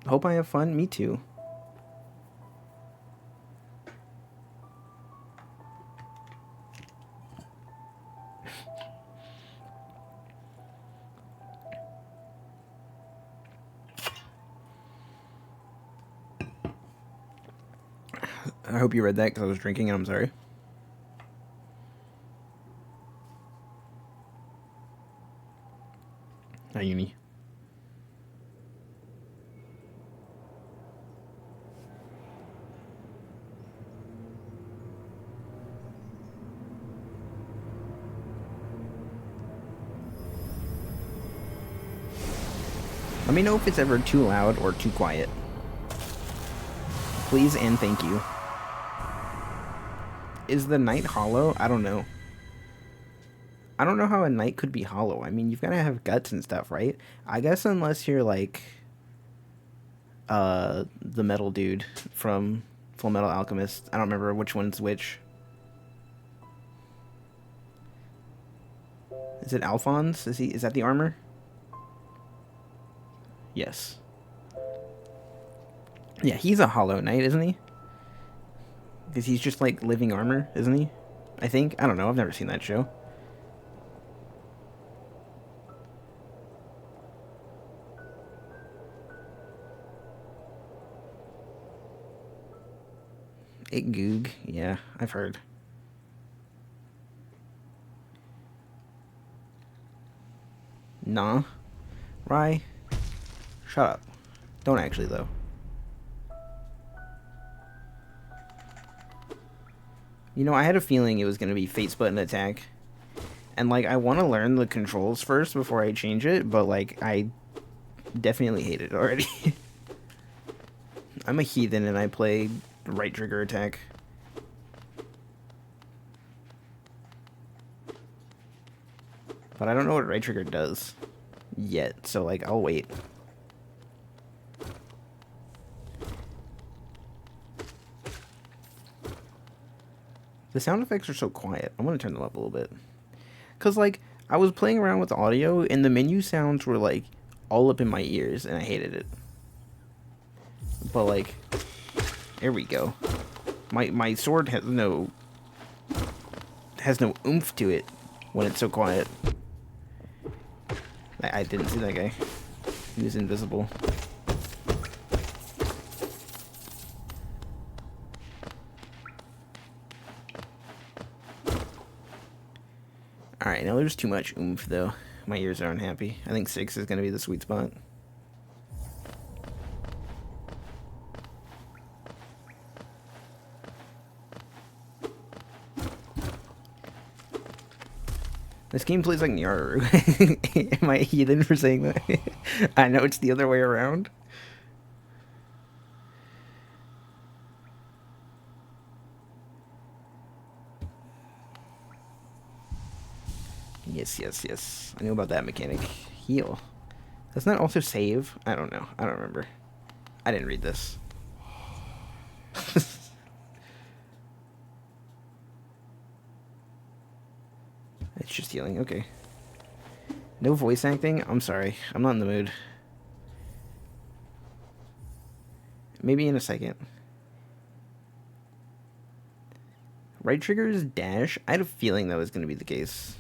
Hope I have fun. Me too. I hope you read that because I was drinking and I'm sorry. Hi, Uni. Let me know if it's ever too loud or too quiet. Please and thank you. Is the knight hollow? I don't know. I don't know how a knight could be hollow. I mean, you've got to have guts and stuff, right? I guess unless you're like the metal dude from Full Metal Alchemist. I don't remember which one's which. Is it Alphonse? Is that the armor? Yes. Yeah, he's a hollow knight, isn't he? Because he's just like living armor, isn't he? I think. I don't know. I've never seen that show. It goog. Yeah, I've heard. Nah. Rye. Shut up. Don't actually, though. You know, I had a feeling it was going to be face button attack. And, like, I want to learn the controls first before I change it, but, like, I definitely hate it already. I'm a heathen and I play right trigger attack. But I don't know what right trigger does yet, so, like, I'll wait. The sound effects are so quiet. I'm going to turn them up a little bit. Because, like, I was playing around with the audio, and the menu sounds were, like, all up in my ears, and I hated it. But, like, there we go. My sword has no oomph to it when it's so quiet. I didn't see that guy. He was invisible. Alright, now there's too much oomph, though. My ears are unhappy. I think 6 is going to be the sweet spot. This game plays like Nyaru. Am I a heathen for saying that? I know it's the other way around. Yes, yes, yes. I knew about that mechanic. Heal. Doesn't that also save? I don't know. I don't remember. I didn't read this. It's just healing. Okay. No voice acting? I'm sorry. I'm not in the mood. Maybe in a second. Right trigger is dash? I had a feeling that was going to be the case.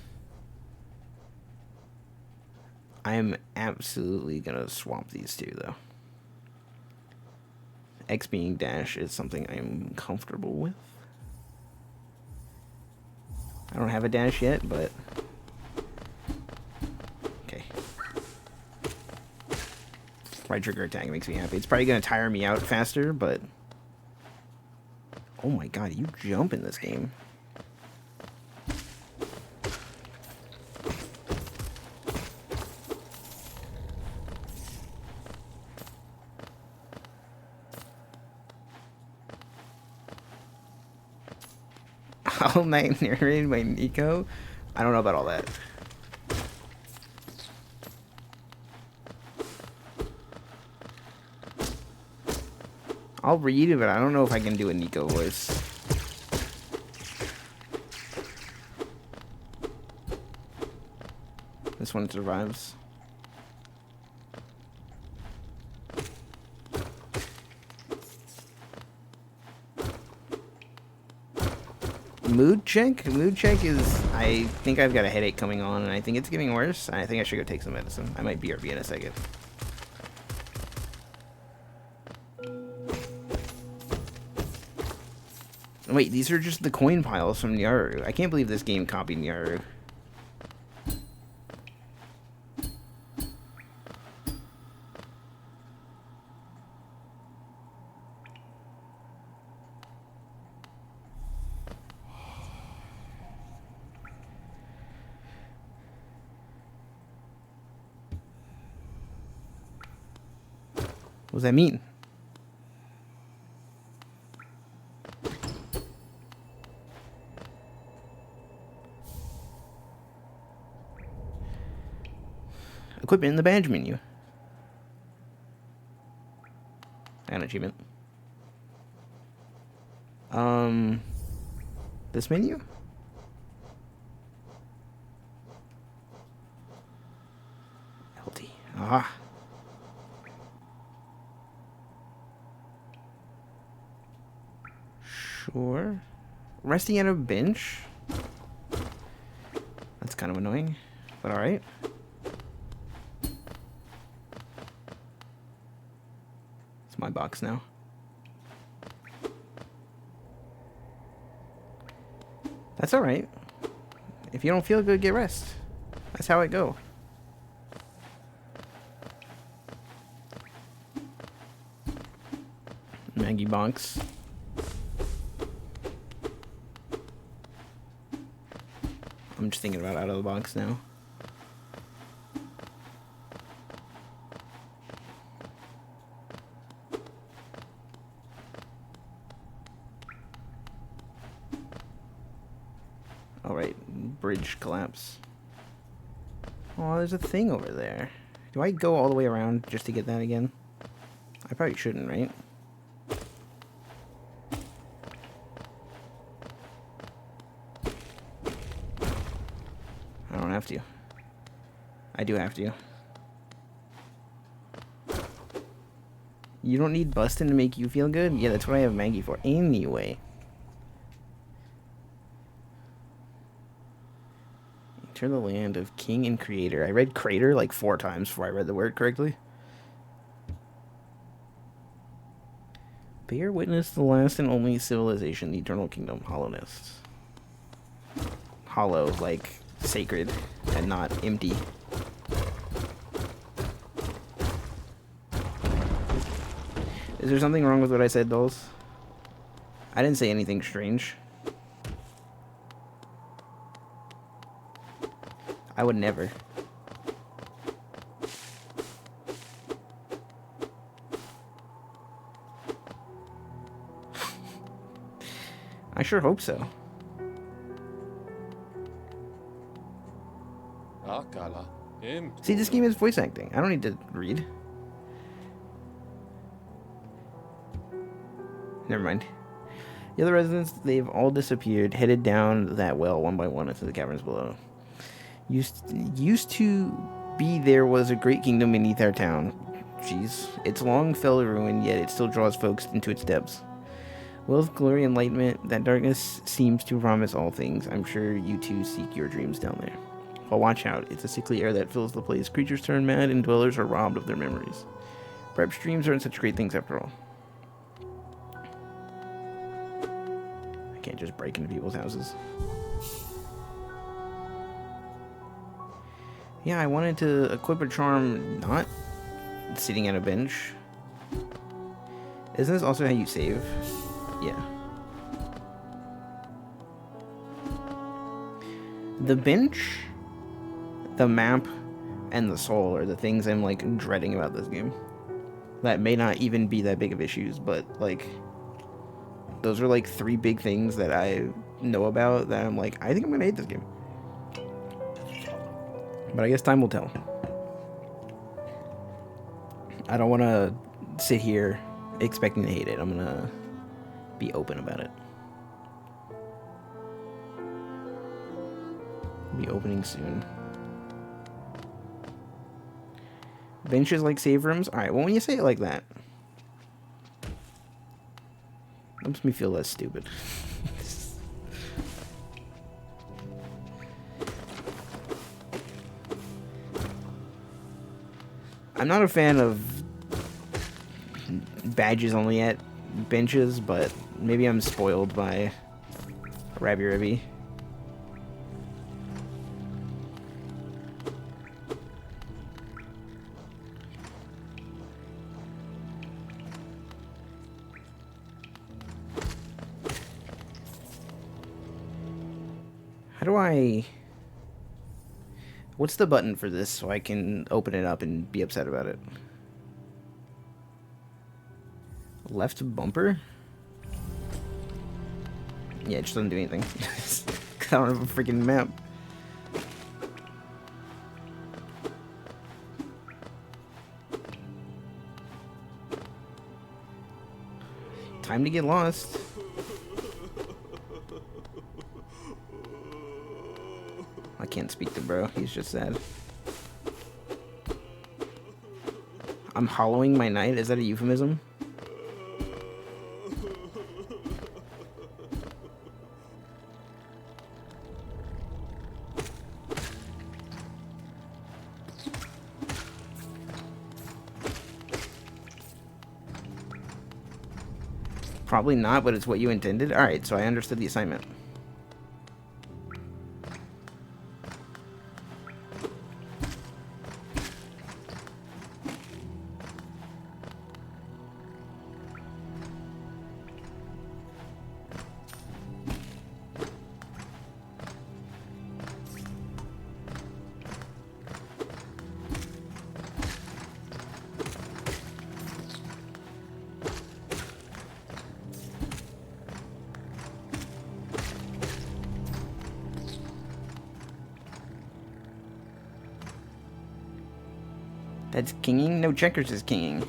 I am absolutely going to swap these two, though. X being dash is something I'm comfortable with. I don't have a dash yet, but... Okay. Right trigger attack makes me happy. It's probably going to tire me out faster, but... Oh my god, you jump in this game. All Night narrated by Nico? I don't know about all that. I'll read it, but I don't know if I can do a Nico voice. This one survives. Mood check? Mood check is, I think I've got a headache coming on, and I think it's getting worse. I think I should go take some medicine. I might BRB in a second. Wait, these are just the coin piles from Nyaru. I can't believe this game copied Nyaru. What does that mean? Equipment in the badge menu. An achievement. This menu? LT. Ah. Sure. Resting at a bench? That's kind of annoying, but alright. It's my box now. That's alright. If you don't feel good, get rest. That's how it go. Maggie box. I'm just thinking about out of the box now. Alright, bridge collapse. Oh, there's a thing over there. Do I go all the way around just to get that again? I probably shouldn't, right? I don't have to. I do have to. You don't need busting to make you feel good? Yeah, that's what I have Maggie for. Anyway. Enter the land of King and Creator. I read Crater like 4 times before I read the word correctly. Bear witness the last and only civilization, the Eternal Kingdom, Hollowness. Hollow, like sacred and not empty. Is there something wrong with what I said, dolls? I didn't say anything strange. I would never. I sure hope so. See, this game is voice acting. I don't need to read. Never mind. The other residents, they've all disappeared, headed down that well one by one into the caverns below. Used to be there was a great kingdom beneath our town. Jeez. It's long fell to ruin, yet it still draws folks into its depths. Wealth, glory, enlightenment, that darkness seems to promise all things. I'm sure you too seek your dreams down there. But watch out, it's a sickly air that fills the place. Creatures turn mad and dwellers are robbed of their memories. Perhaps dreams aren't such great things after all. I can't just break into people's houses. Yeah, I wanted to equip a charm not sitting at a bench. Isn't this also how you save? Yeah. The bench, the map, and the soul are the things I'm like dreading about this game. That may not even be that big of issues, but like those are like 3 big things that I know about that I'm like, I think I'm gonna hate this game. But I guess time will tell. I don't want to sit here expecting to hate it. I'm gonna be open about it. Be opening soon. Benches like save rooms? Alright, well when you say it like that, it makes me feel less stupid. I'm not a fan of badges only at benches, but maybe I'm spoiled by Rabby Ribby. How do I... What's the button for this so I can open it up and be upset about it? Left bumper? Yeah, it just doesn't do anything. I don't have a freaking map. Time to get lost. I can't speak to bro. He's just sad. I'm hollowing my night? Is that a euphemism? Probably not, but it's what you intended. Alright, so I understood the assignment. That's kinging? No, checkers is kinging.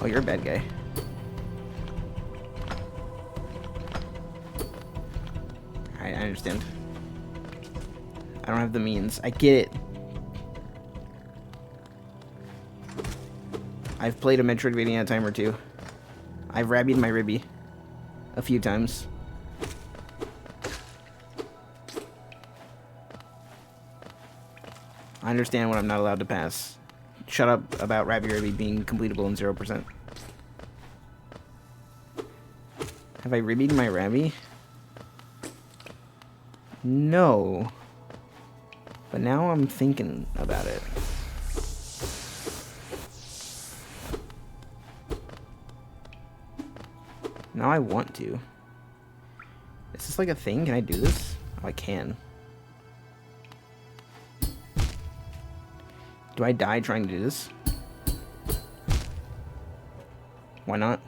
Oh, you're a bad guy. Alright, I understand. I don't have the means. I get it. I've played a Metroidvania a time or two. I've rabbied my Ribby a few times. I understand when I'm not allowed to pass. Shut up about Rabby Ribby being completable in 0%. Have I ribbied my Rabby? No. But now I'm thinking about it. Now I want to. Is this like a thing? Can I do this? Oh, I can. Do I die trying to do this? Why not?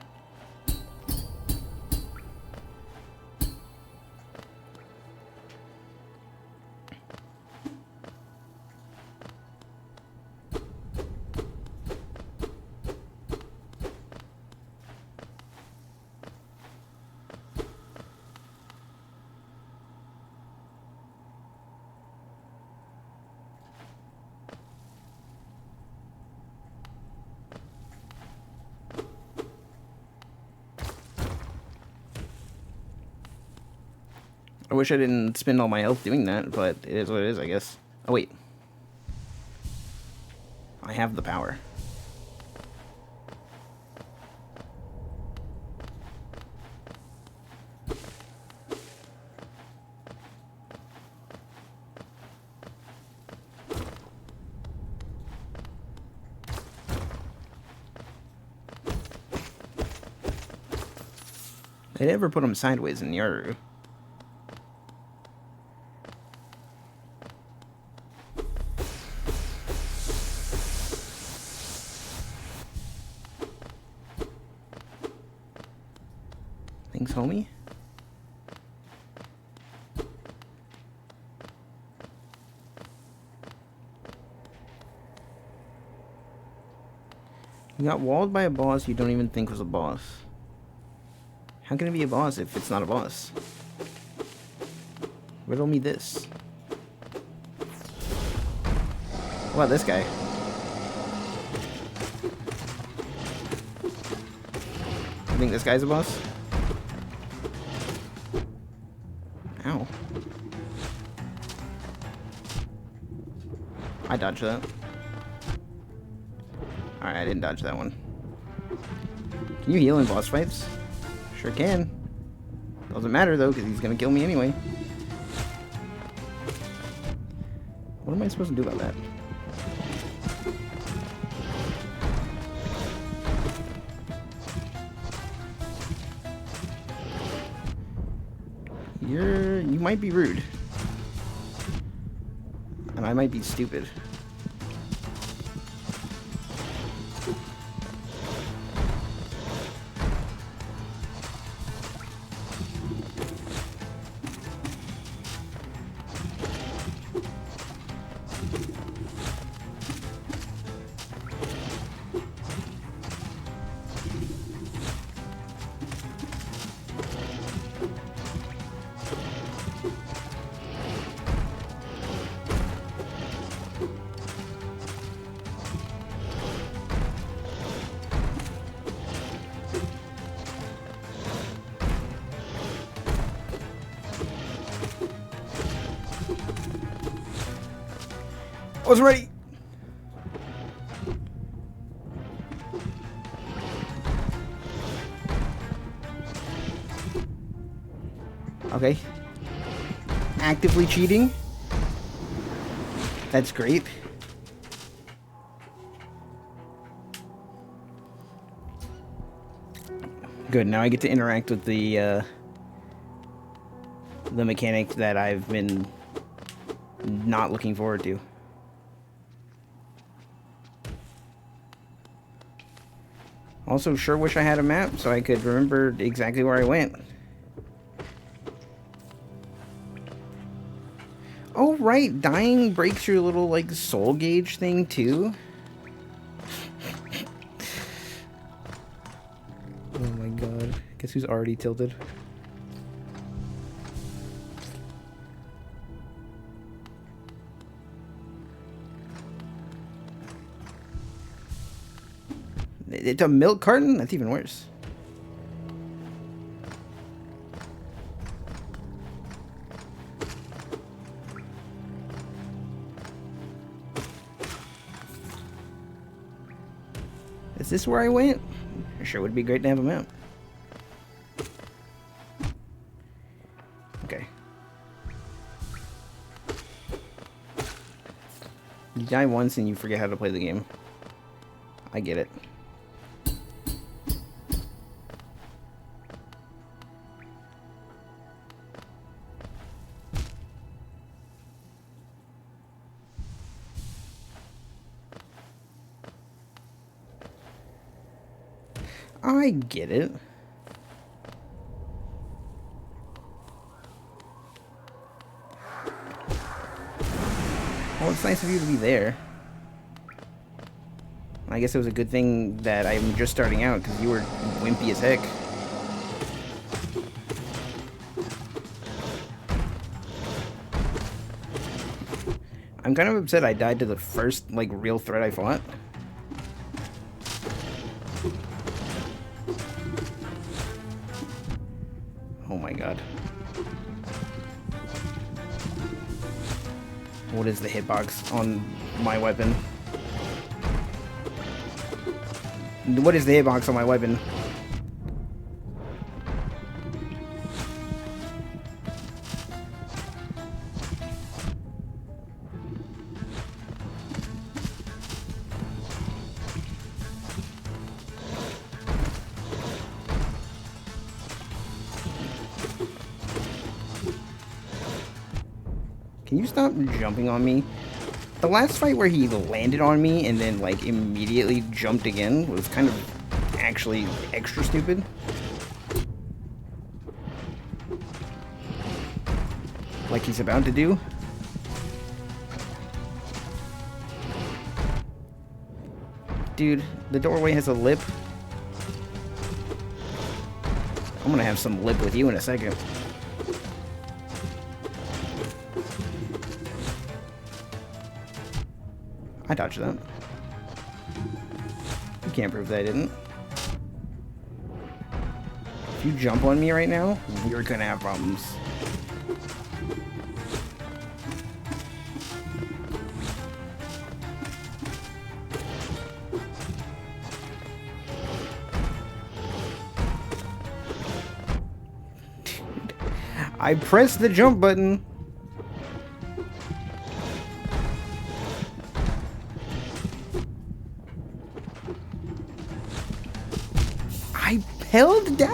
I wish I didn't spend all my health doing that, but it is what it is, I guess. Oh, wait. I have the power. They never put them sideways in Yaru. Thanks, homie. You got walled by a boss you don't even think was a boss. How can it be a boss if it's not a boss? Riddle me this. What about this guy? think this guy's a boss? Ow. I dodged that. Alright, I didn't dodge that one. Can you heal in boss fights? Sure can. Doesn't matter though, because he's gonna kill me anyway. What am I supposed to do about that? You might be rude. And I might be stupid. I was ready. Okay. Actively cheating. That's great. Good. Now I get to interact with the mechanic that I've been not looking forward to. Also, sure wish I had a map so I could remember exactly where I went. Oh, right. Dying breaks your little, like, soul gauge thing, too. Oh my god. Guess who's already tilted? It's a milk carton? That's even worse. Is this where I went? It sure would be great to have a map. Okay. You die once and you forget how to play the game. I get it. I get it. Well, it's nice of you to be there. I guess it was a good thing that I'm just starting out, because you were wimpy as heck. I'm kind of upset I died to the first, like, real threat I fought. Oh my god. What is the hitbox on my weapon? What is the hitbox on my weapon? Can you stop jumping on me? The last fight where he landed on me and then, like, immediately jumped again was kind of actually extra stupid. Like he's about to do. Dude, the doorway has a lip. I'm gonna have some lip with you in a second. I dodged that. You can't prove that I didn't. If you jump on me right now, we're gonna have problems. I pressed the jump button. I held down.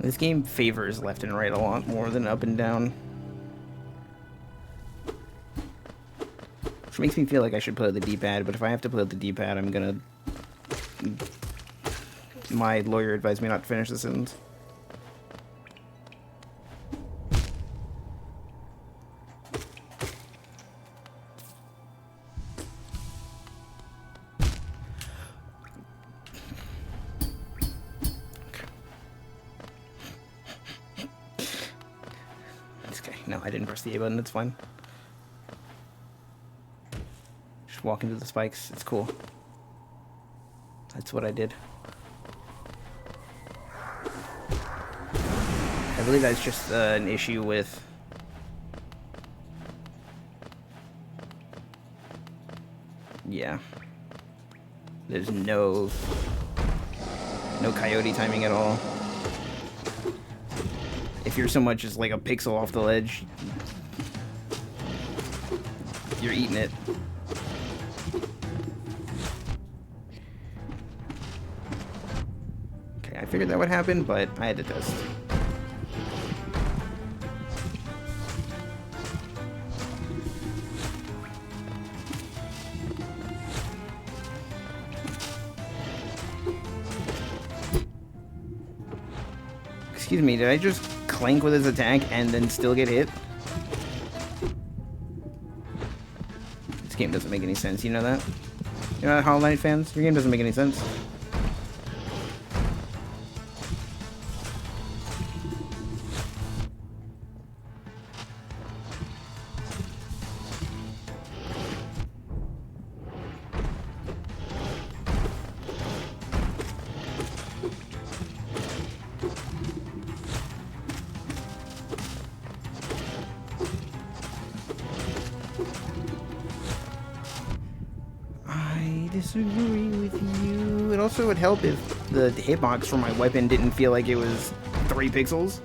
This game favors left and right a lot more than up and down. Which makes me feel like I should play with the D-pad, but if I have to play with the D-pad, I'm gonna... My lawyer advised me not to finish the sentence. No, I didn't press the A button, it's fine. Just walk into the spikes, it's cool. That's what I did. I believe that's just an issue with... Yeah. There's no coyote timing at all. If you're so much as like a pixel off the ledge, you're eating it. Okay, I figured that would happen, but I had to test. Excuse me, did I just clank with his attack and then still get hit? This game doesn't make any sense, you know that? You know that, Hollow Knight fans? Your game doesn't make any sense. Disagree with you. It also would help if the hitbox for my weapon didn't feel like it was 3 pixels.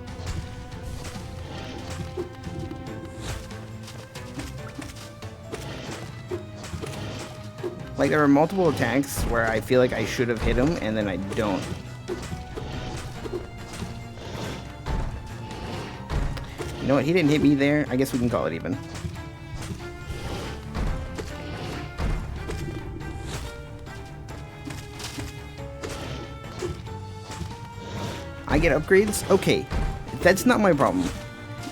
Like, there are multiple attacks where I feel like I should have hit him, and then I don't. You know what? He didn't hit me there. I guess we can call it even. I get upgrades? Okay, that's not my problem.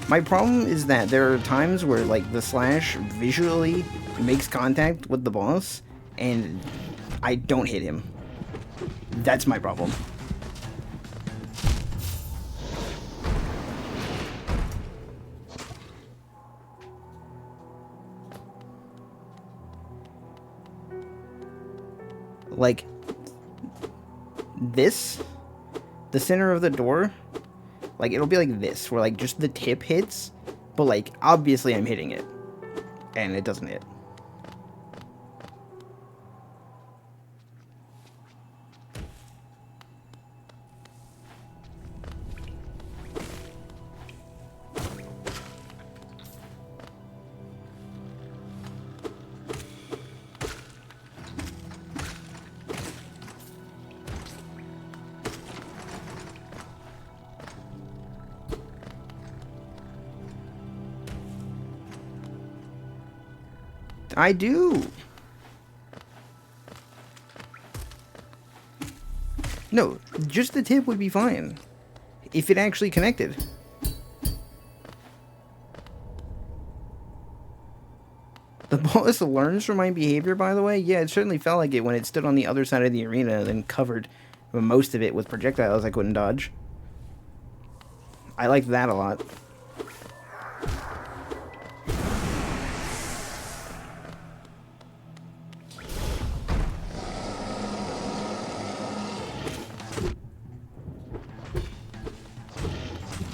My problem is that there are times where, like, the slash visually makes contact with the boss, and I don't hit him. That's my problem. Like, this... The center of the door, like, it'll be like this, where, like, just the tip hits, but, like, obviously I'm hitting it, and it doesn't hit. I do. No, just the tip would be fine. If it actually connected. The boss learns from my behavior, by the way. Yeah, it certainly felt like it when it stood on the other side of the arena and then covered most of it with projectiles I couldn't dodge. I liked that a lot.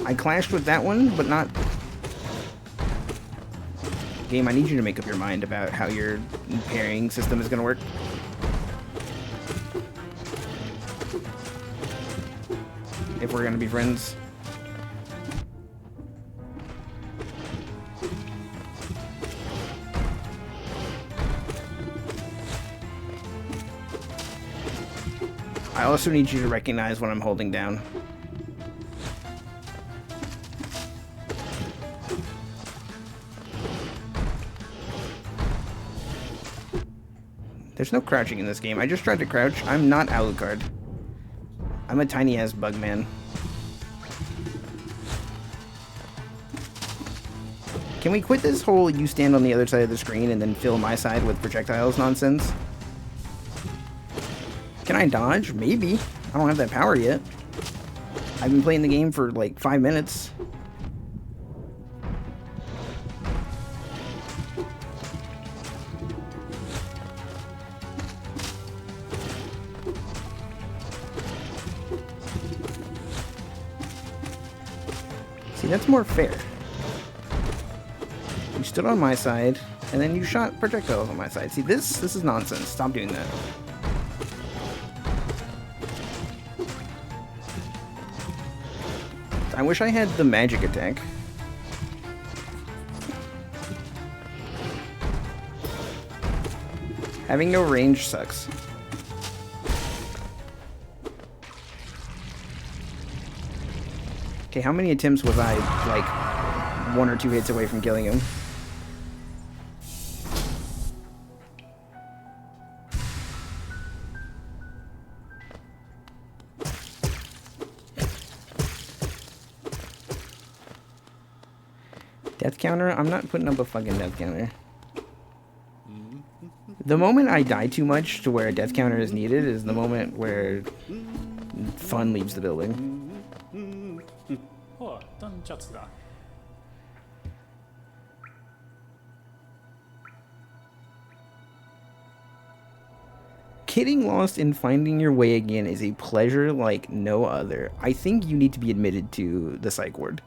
I clashed with that one, but not... Game, I need you to make up your mind about how your parrying system is going to work. If we're going to be friends. I also need you to recognize when I'm holding down. There's no crouching in this game. I just tried to crouch. I'm not Alucard. I'm a tiny-ass bug man. Can we quit this whole you stand on the other side of the screen and then fill my side with projectiles nonsense? Can I dodge? Maybe. I don't have that power yet. I've been playing the game for like 5 minutes. See, that's more fair. You stood on my side, and then you shot projectiles on my side. See, this is nonsense. Stop doing that. I wish I had the magic attack. Having no range sucks. Okay, how many attempts was I, like, 1 or 2 hits away from killing him? Death counter? I'm not putting up a fucking death counter. The moment I die too much to where a death counter is needed is the moment where fun leaves the building. Getting lost and finding your way again is a pleasure like no other. I think you need to be admitted to the psych ward.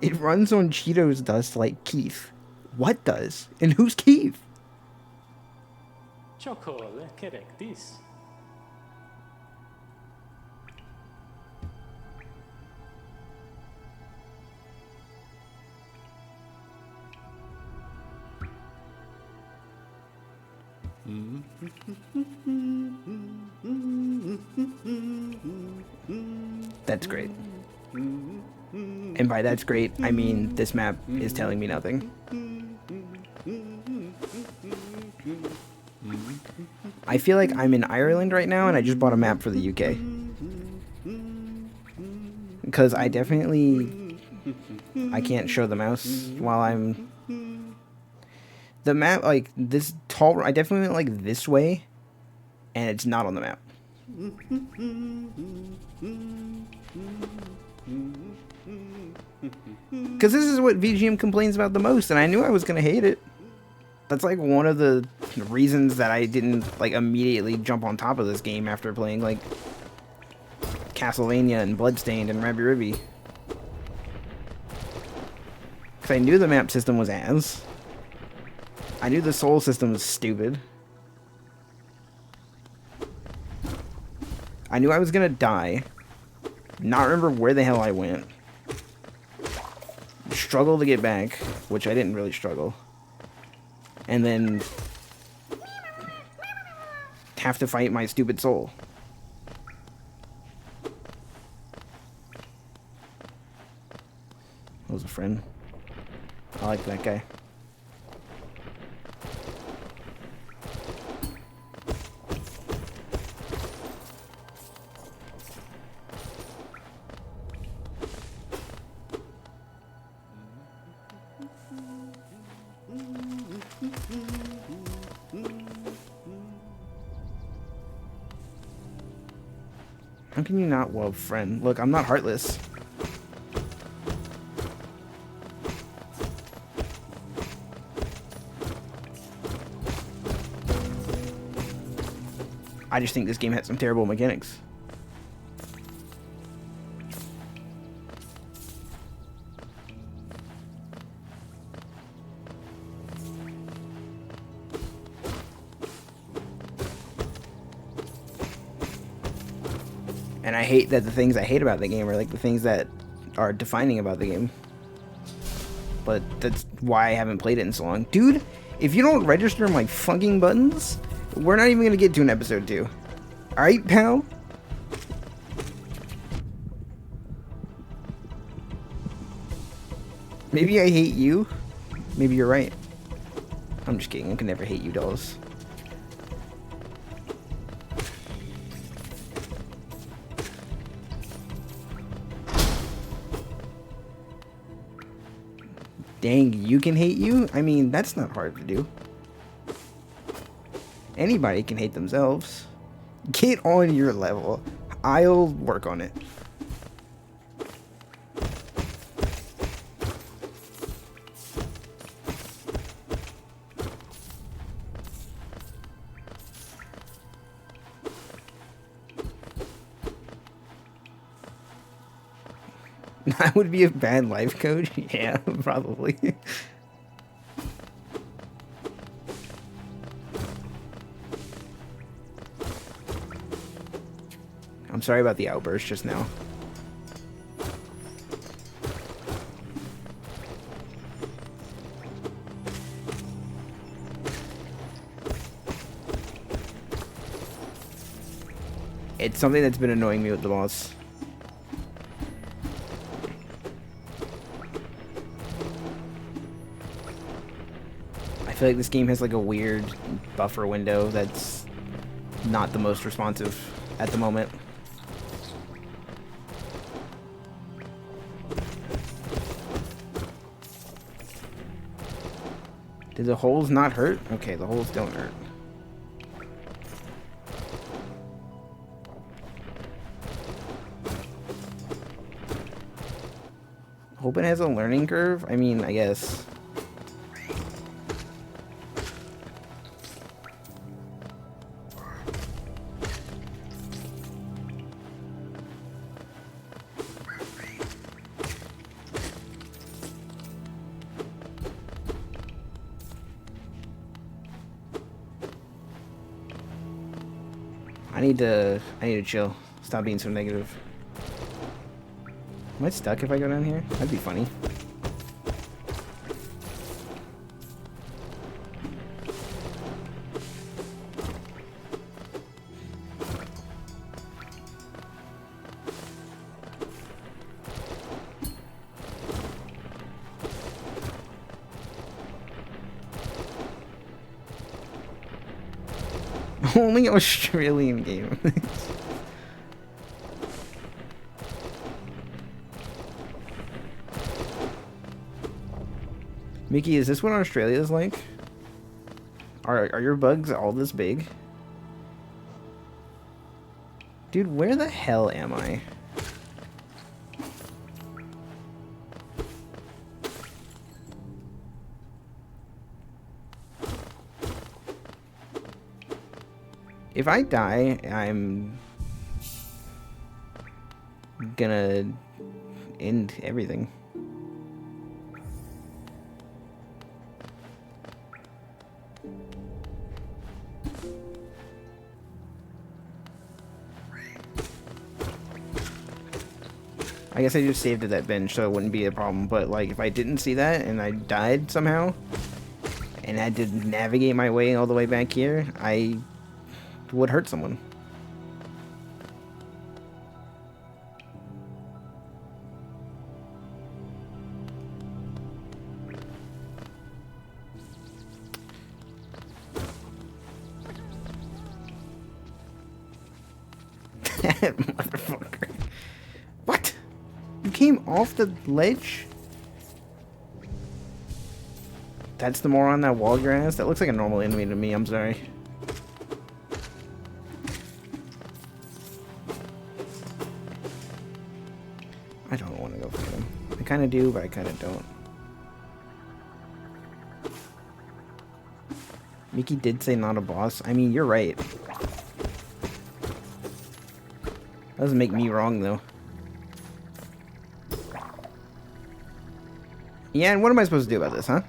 It runs on Cheetos dust like Keith. What does? And who's Keith? Chocolate, That's great. And by that's great, I mean this map is telling me nothing. I feel like I'm in Ireland right now and I just bought a map for the UK. Because I can't show the mouse while I'm... The map, like, this tall... I definitely went, like, this way, and it's not on the map. Because this is what VGM complains about the most, and I knew I was going to hate it. That's, like, one of the reasons that I didn't, like, immediately jump on top of this game after playing, like, Castlevania and Bloodstained and Rabby Ribby. Because I knew the map system was ass. I knew the soul system was stupid. I knew I was gonna die. Not remember where the hell I went. Struggle to get back, which I didn't really struggle. And then have to fight my stupid soul. was a friend. I like that guy. How can you not love friend? Look, I'm not heartless. I just think this game had some terrible mechanics. And I hate that the things I hate about the game are like the things that are defining about the game. But that's why I haven't played it in so long. Dude, if you don't register my fucking buttons, we're not even gonna get to an episode 2. Alright, pal? Maybe I hate you. Maybe you're right. I'm just kidding. I can never hate you, dolls. Dang, you can hate you? I mean, that's not hard to do. Anybody can hate themselves. Get on your level. I'll work on it. I would be a bad life coach? Yeah, probably. I'm sorry about the outburst just now. It's something that's been annoying me with the boss. I feel like this game has like a weird buffer window that's not the most responsive at the moment. Did the holes not hurt? Okay, the holes don't hurt. Hope it has a learning curve? I mean, I guess. I need to chill. Stop being so negative. Am I stuck if I go down here? That'd be funny. Only Australian game. Mickey, is this what Australia is like? Are your bugs all this big? Dude, where the hell am I? If I die, I'm gonna end everything. I guess I just saved at that bench so it wouldn't be a problem, but like if I didn't see that and I died somehow and had to navigate my way all the way back here, I would hurt someone. Motherfucker. What? You came off the ledge? That's the moron that walled your ass? That looks like a normal enemy to me, I'm sorry. I don't want to go for him. I kind of do, but I kind of don't. Mickey did say not a boss. I mean, you're right. Doesn't make me wrong, though. Yeah, and what am I supposed to do about this, huh?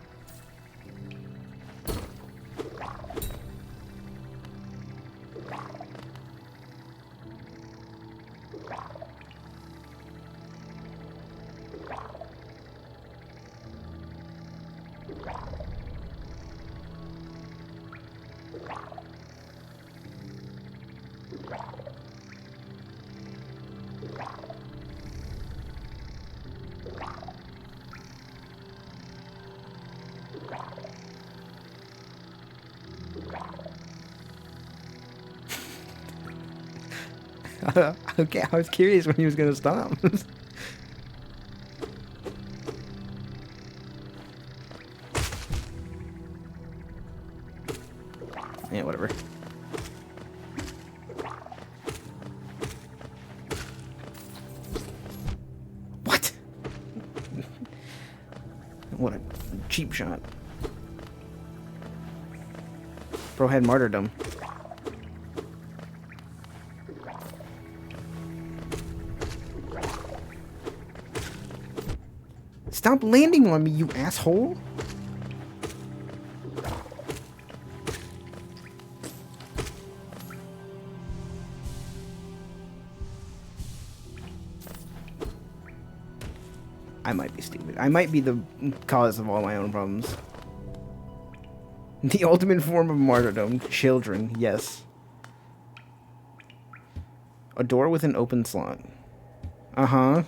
Okay, I was curious when he was gonna stop. Yeah, whatever. What? What a cheap shot. Bro had martyrdom. Stop landing on me, you asshole! I might be stupid. I might be the cause of all my own problems. The ultimate form of martyrdom. Children, yes. A door with an open slot. Uh-huh.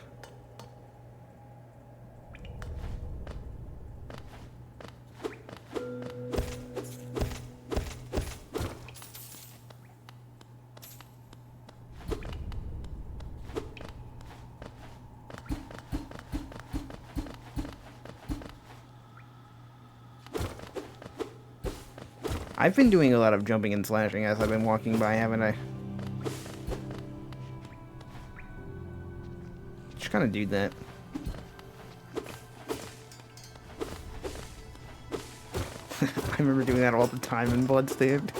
I've been doing a lot of jumping and slashing as I've been walking by, haven't I? Just kind of do that. I remember doing that all the time in Bloodstained.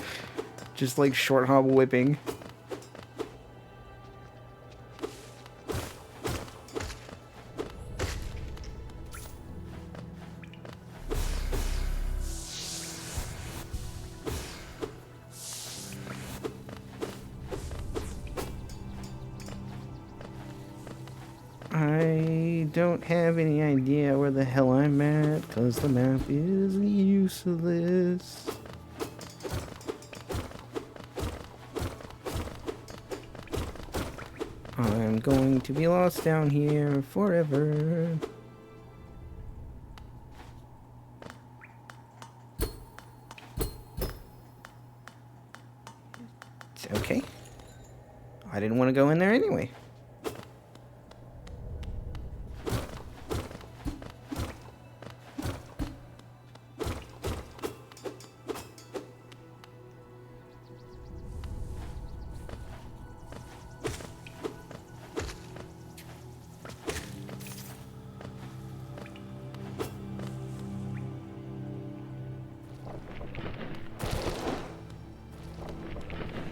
Just like short hobble whipping. I don't have any idea where the hell I'm at, cause the map is useless. I'm going to be lost down here forever. It's okay. I didn't want to go in there anyway.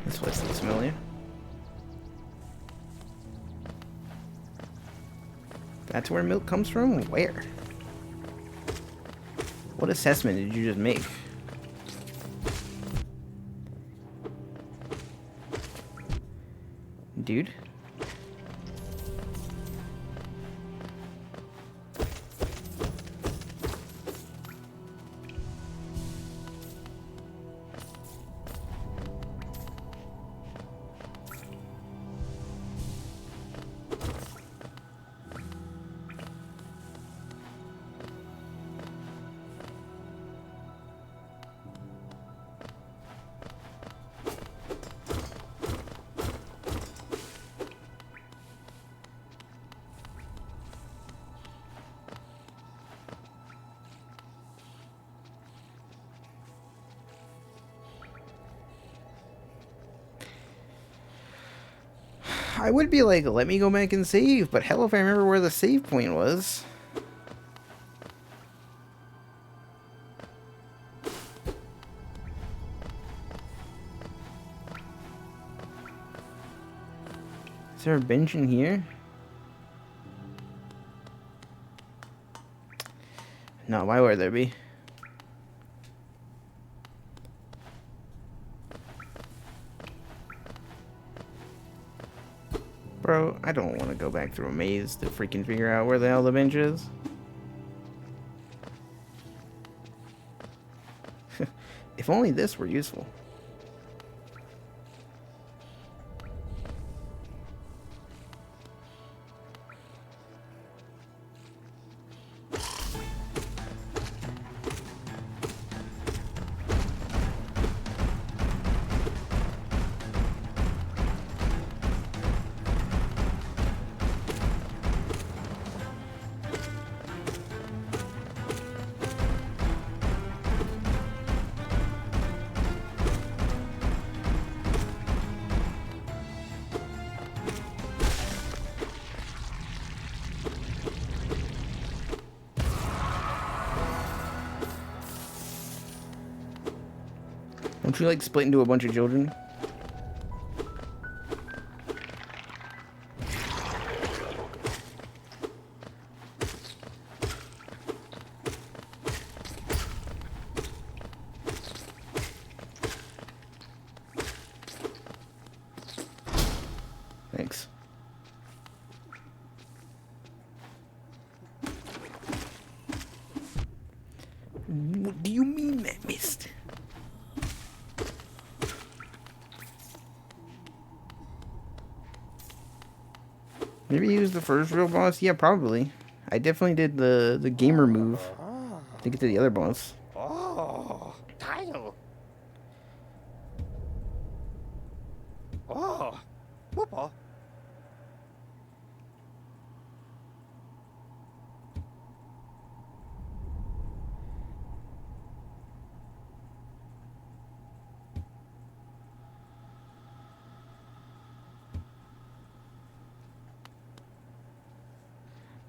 This place looks familiar. That's where milk comes from? Where? What assessment did you just make? Dude? I would be like, let me go back and save, but hell if I remember where the save point was. Is there a bench in here? No, why would there be? Bro, I don't want to go back through a maze to freaking figure out where the hell the bench is. If only this were useful. Don't you like split into a bunch of children? Thanks. What do you mean that missed? Maybe he was the first real boss? Yeah, probably. I definitely did the gamer move to get to the other boss. Oh, tile. Oh, whoopa.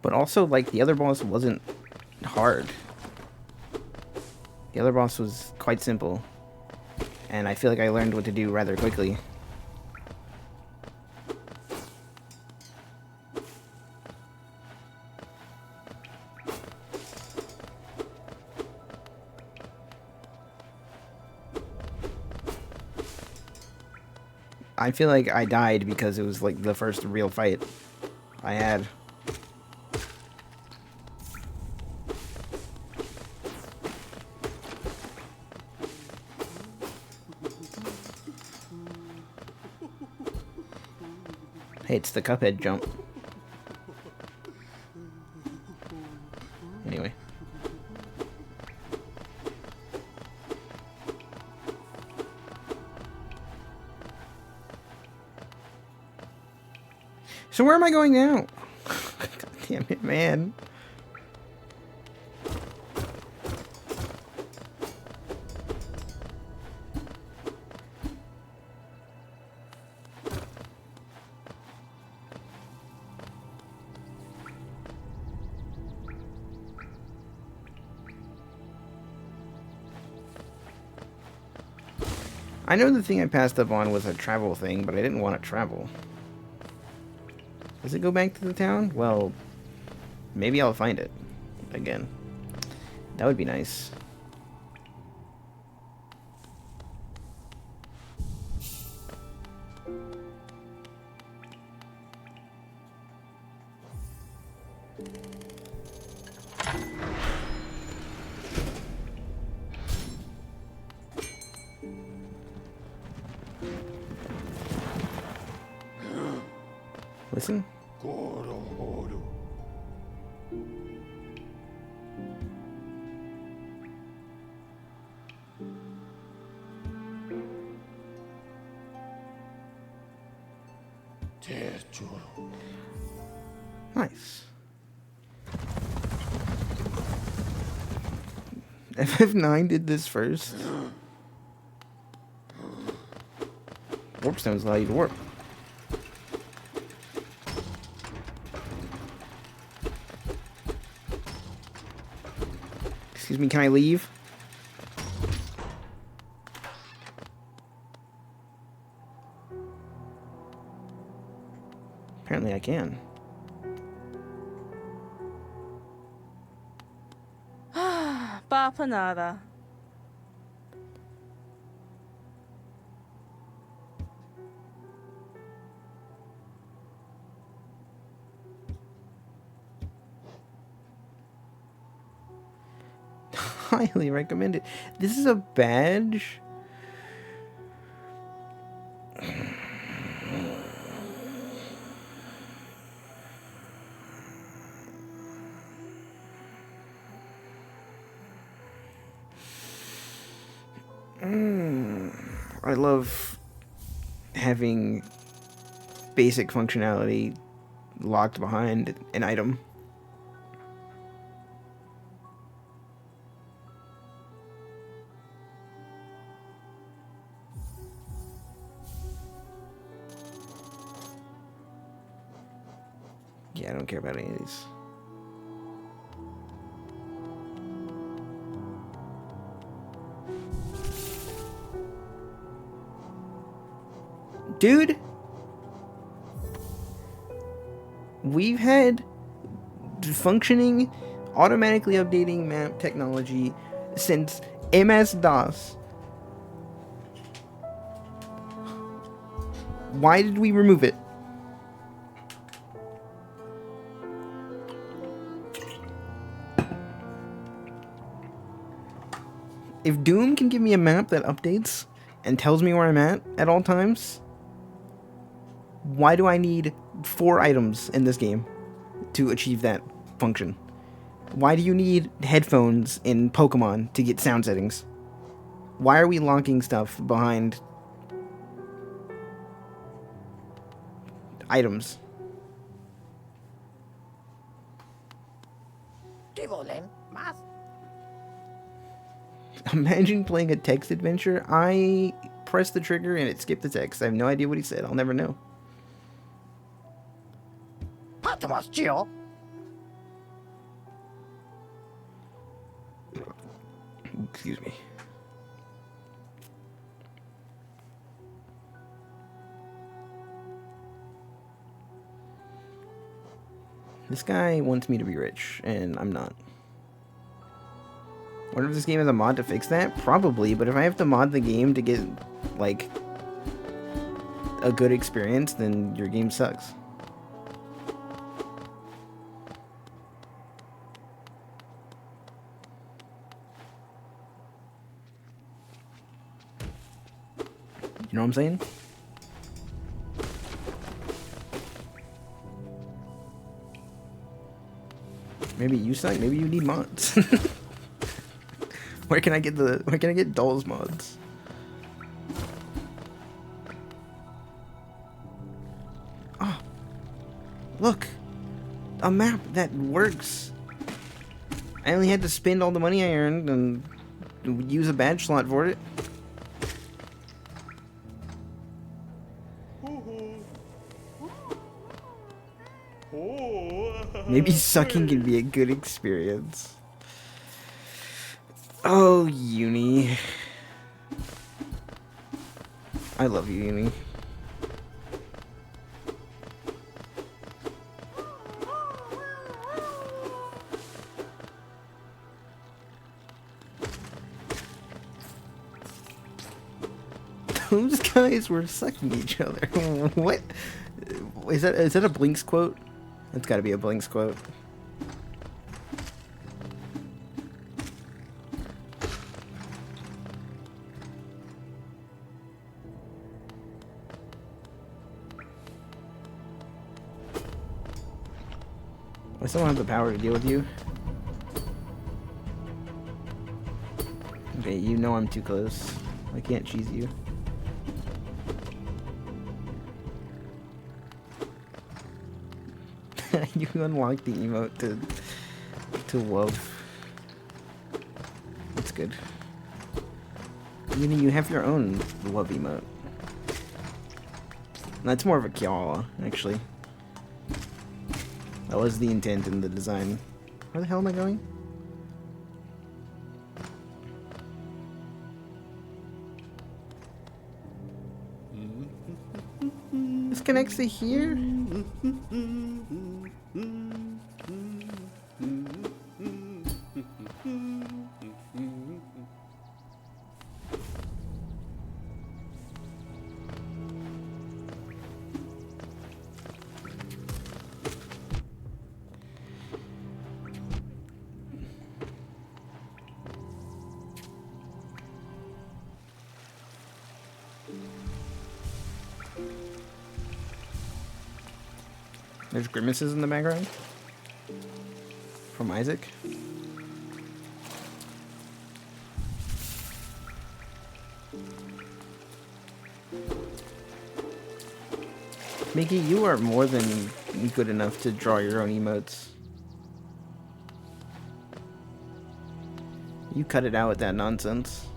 But also, like, the other boss wasn't hard. The other boss was quite simple. And I feel like I learned what to do rather quickly. I feel like I died because it was, like, the first real fight I had. Hey, it's the Cuphead jump. Anyway. So where am I going now? God damn it, man. I know the thing I passed up on was a travel thing, but I didn't want to travel. Does it go back to the town? Well, maybe I'll find it again. That would be nice. Listen. Nice. FF9 did this first. Warp stones allow you to warp. Excuse me, can I leave? Apparently I can. Papanada. Highly recommend it. This is a badge. I love having basic functionality locked behind an item. Yeah, I don't care about any of these. Dude, we've had functioning, automatically updating map technology since MS-DOS. Why did we remove it? If Doom can give me a map that updates and tells me where I'm at all times, why do I need 4 items in this game to achieve that function? Why do you need headphones in Pokemon to get sound settings? Why are we locking stuff behind items? Divolen, mas. Imagine playing a text adventure. I pressed the trigger and it skipped the text. I have no idea what he said. I'll never know. Patmos, Gio. Excuse me. This guy wants me to be rich, and I'm not. Wonder if this game has a mod to fix that? Probably, but if I have to mod the game to get, like, a good experience, then your game sucks. You know what I'm saying? Maybe you suck, maybe you need mods. Where can I get Dolls mods? Oh, look, a map that works. I only had to spend all the money I earned and use a badge slot for it. Maybe sucking can be a good experience. Oh, Uni. I love you, Uni. Those guys were sucking each other. What? Is that a Blinks quote? That's gotta be a Blinks quote. I still don't have the power to deal with you. Okay, you know I'm too close. I can't cheese you. You unlocked the emote to love. That's good. You have your own love emote. That's more of a kyaw, actually. That was the intent in the design. Where the hell am I going? connects to here? There's grimaces in the background from Isaac. Mickey, you are more than good enough to draw your own emotes. You cut it out with that nonsense.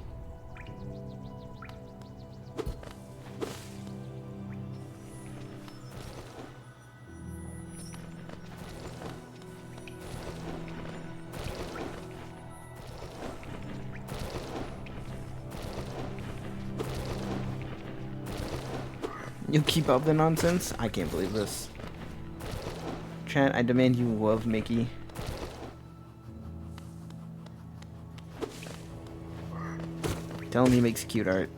You keep up the nonsense? I can't believe this. Chat, I demand you love Mickey. Tell him he makes cute art.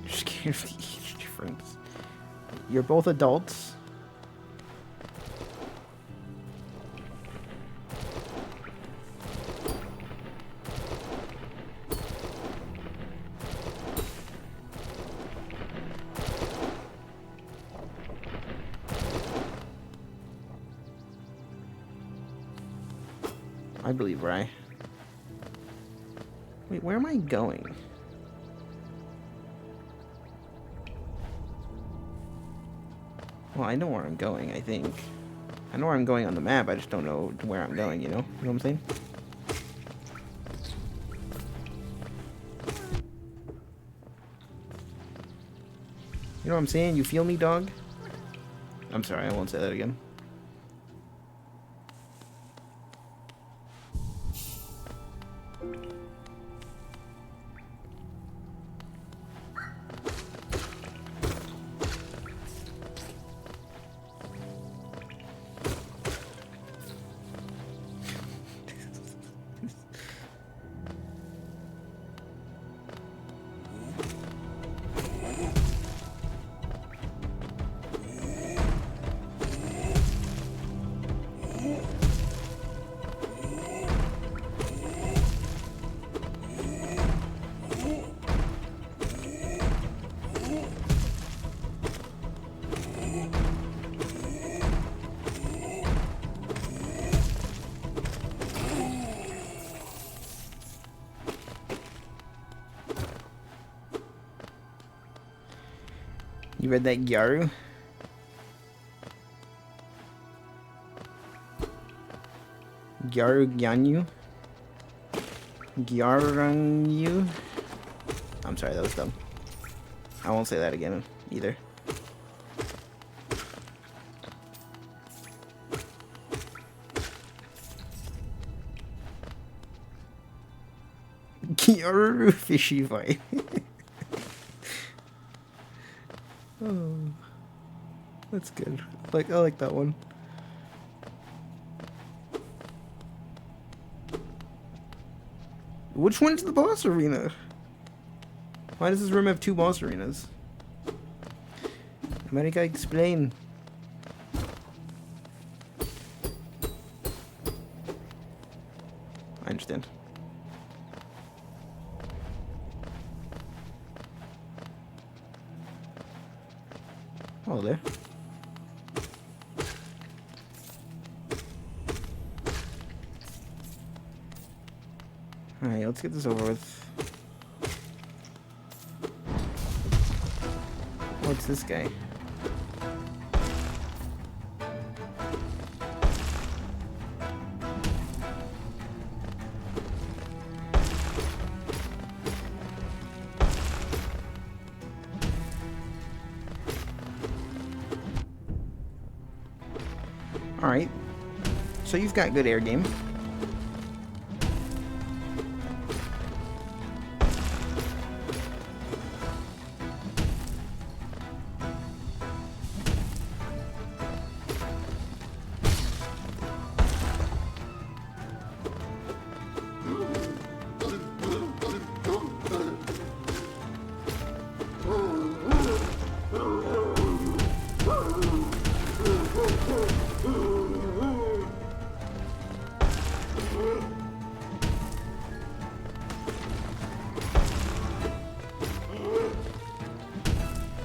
You're scared of the age difference. You're both adults. I believe Rye. Wait, where am I going? Well, I know where I'm going, I think. I know where I'm going on the map, I just don't know where I'm going, you know? You know what I'm saying? You know what I'm saying? You feel me, dog? I'm sorry, I won't say that again. You read that, Gyaru? Gyaru Gyanyu? Gyaranyu? I'm sorry, that was dumb. I won't say that again either. Gyaru fishy fight. Oh, that's good. I like that one. Which one's the boss arena? Why does this room have two boss arenas? America, explain. I understand. Oh, there. Alright, let's get this over with. What's this guy? Alright. So you've got good air game.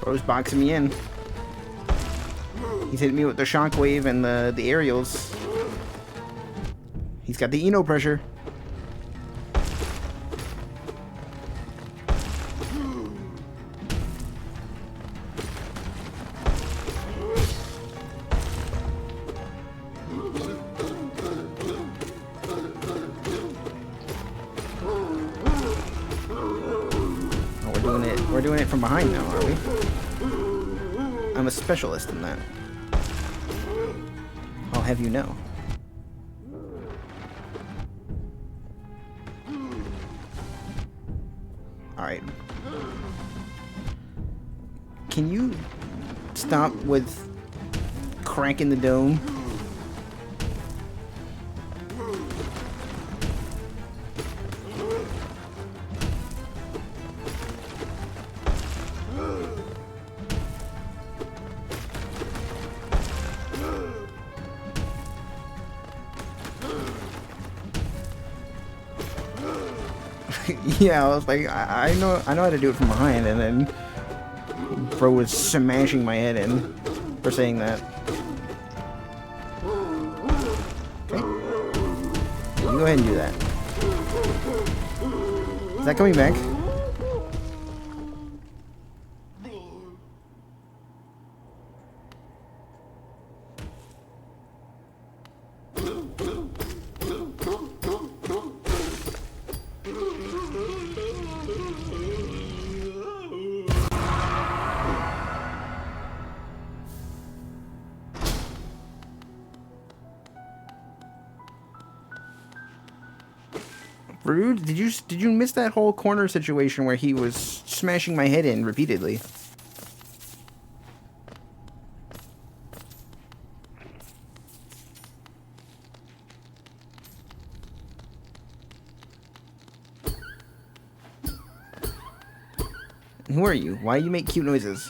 Bro's boxing me in. He's hitting me with the shockwave and the aerials. He's got the Eno pressure. We're doing it from behind now, are we? I'm a specialist in that. I'll have you know. Alright. Can you stop with cracking the dome? Yeah, I was like, I know how to do it from behind, and then bro was smashing my head in for saying that. Okay. You go ahead and do that. Is that coming back? Rude, did you miss that whole corner situation where he was smashing my head in repeatedly? Who are you? Why do you make cute noises?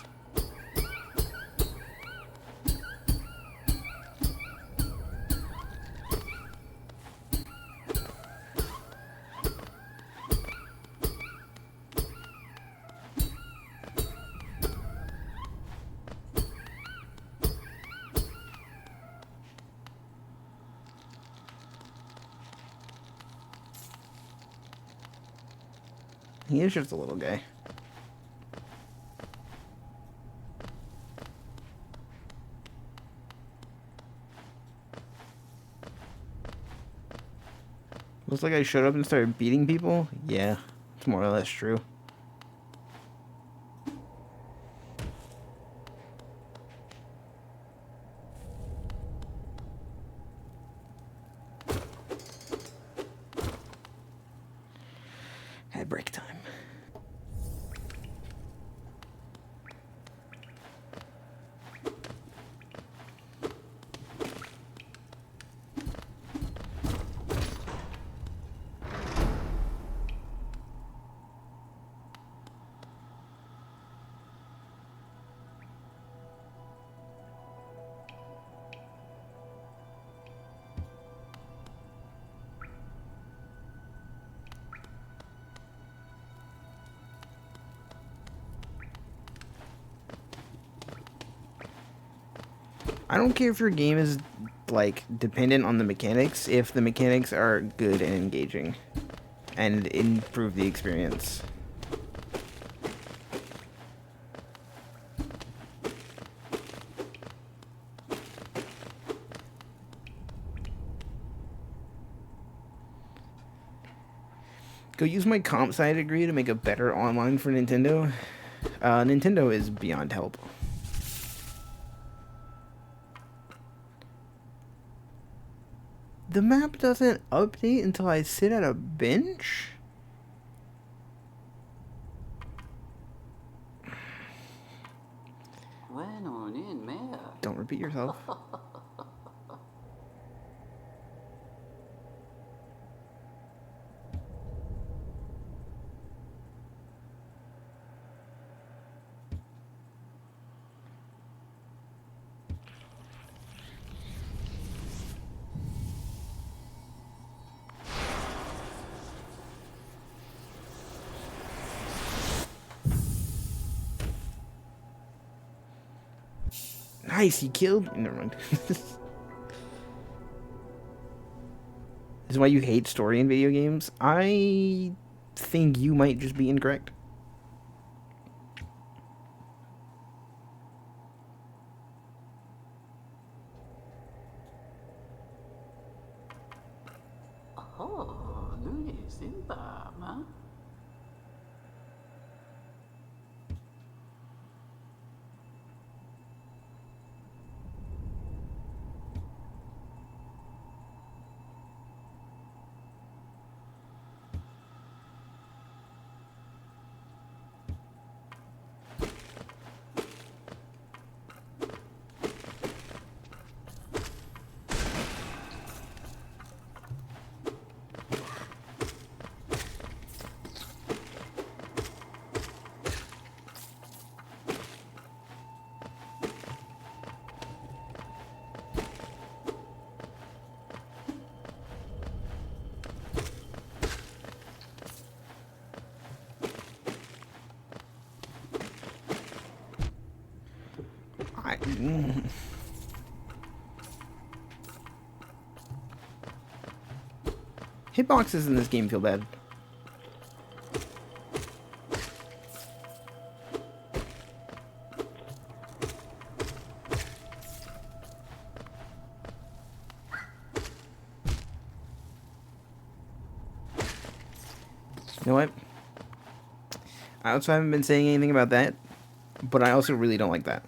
He is just a little guy. Looks like I showed up and started beating people? Yeah, it's more or less true. At break time. I don't care if your game is, like, dependent on the mechanics, if the mechanics are good and engaging and improve the experience. Go use my comp sci degree to make a better online for Nintendo. Nintendo is beyond help. The map doesn't update until I sit at a bench? Don't repeat yourself. Nice, he killed. Never mind. This is why you hate story in video games? I think you might just be incorrect. Oh, Luis, huh? Hitboxes in this game feel bad. You know what? I also haven't been saying anything about that, but I also really don't like that.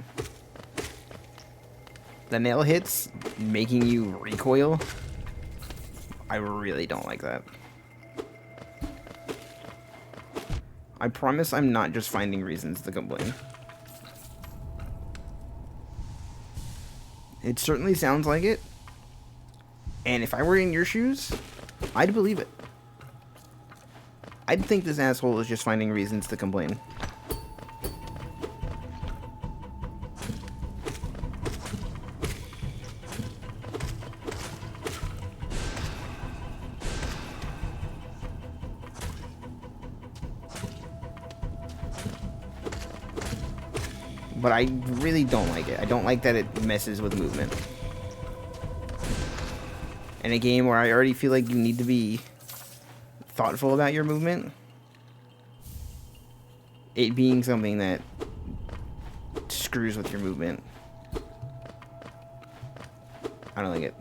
The nail hits making you recoil. I really don't like that. I promise I'm not just finding reasons to complain. It certainly sounds like it. And if I were in your shoes, I'd believe it. I'd think this asshole is just finding reasons to complain. But I really don't like it. I don't like that it messes with movement. In a game where I already feel like you need to be thoughtful about your movement, it being something that screws with your movement, I don't like it.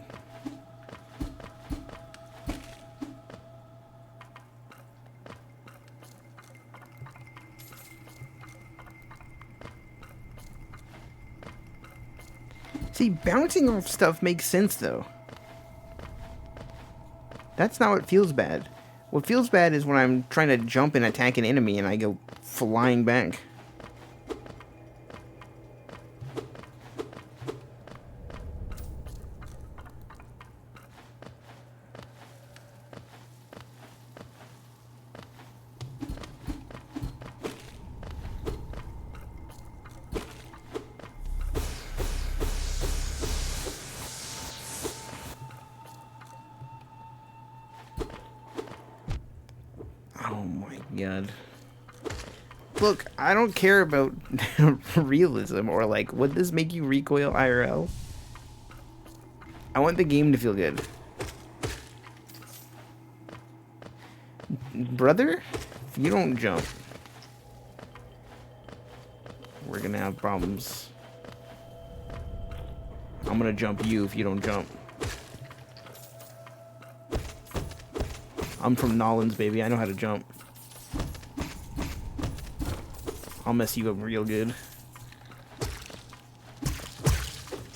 See, bouncing off stuff makes sense, though. That's not what feels bad. What feels bad is when I'm trying to jump and attack an enemy and I go flying back. Oh my god. Look, I don't care about realism or like, would this make you recoil IRL? I want the game to feel good. Brother, if you don't jump, we're gonna have problems. I'm gonna jump you if you don't jump. I'm from Nolans, baby. I know how to jump. I'll mess you up real good.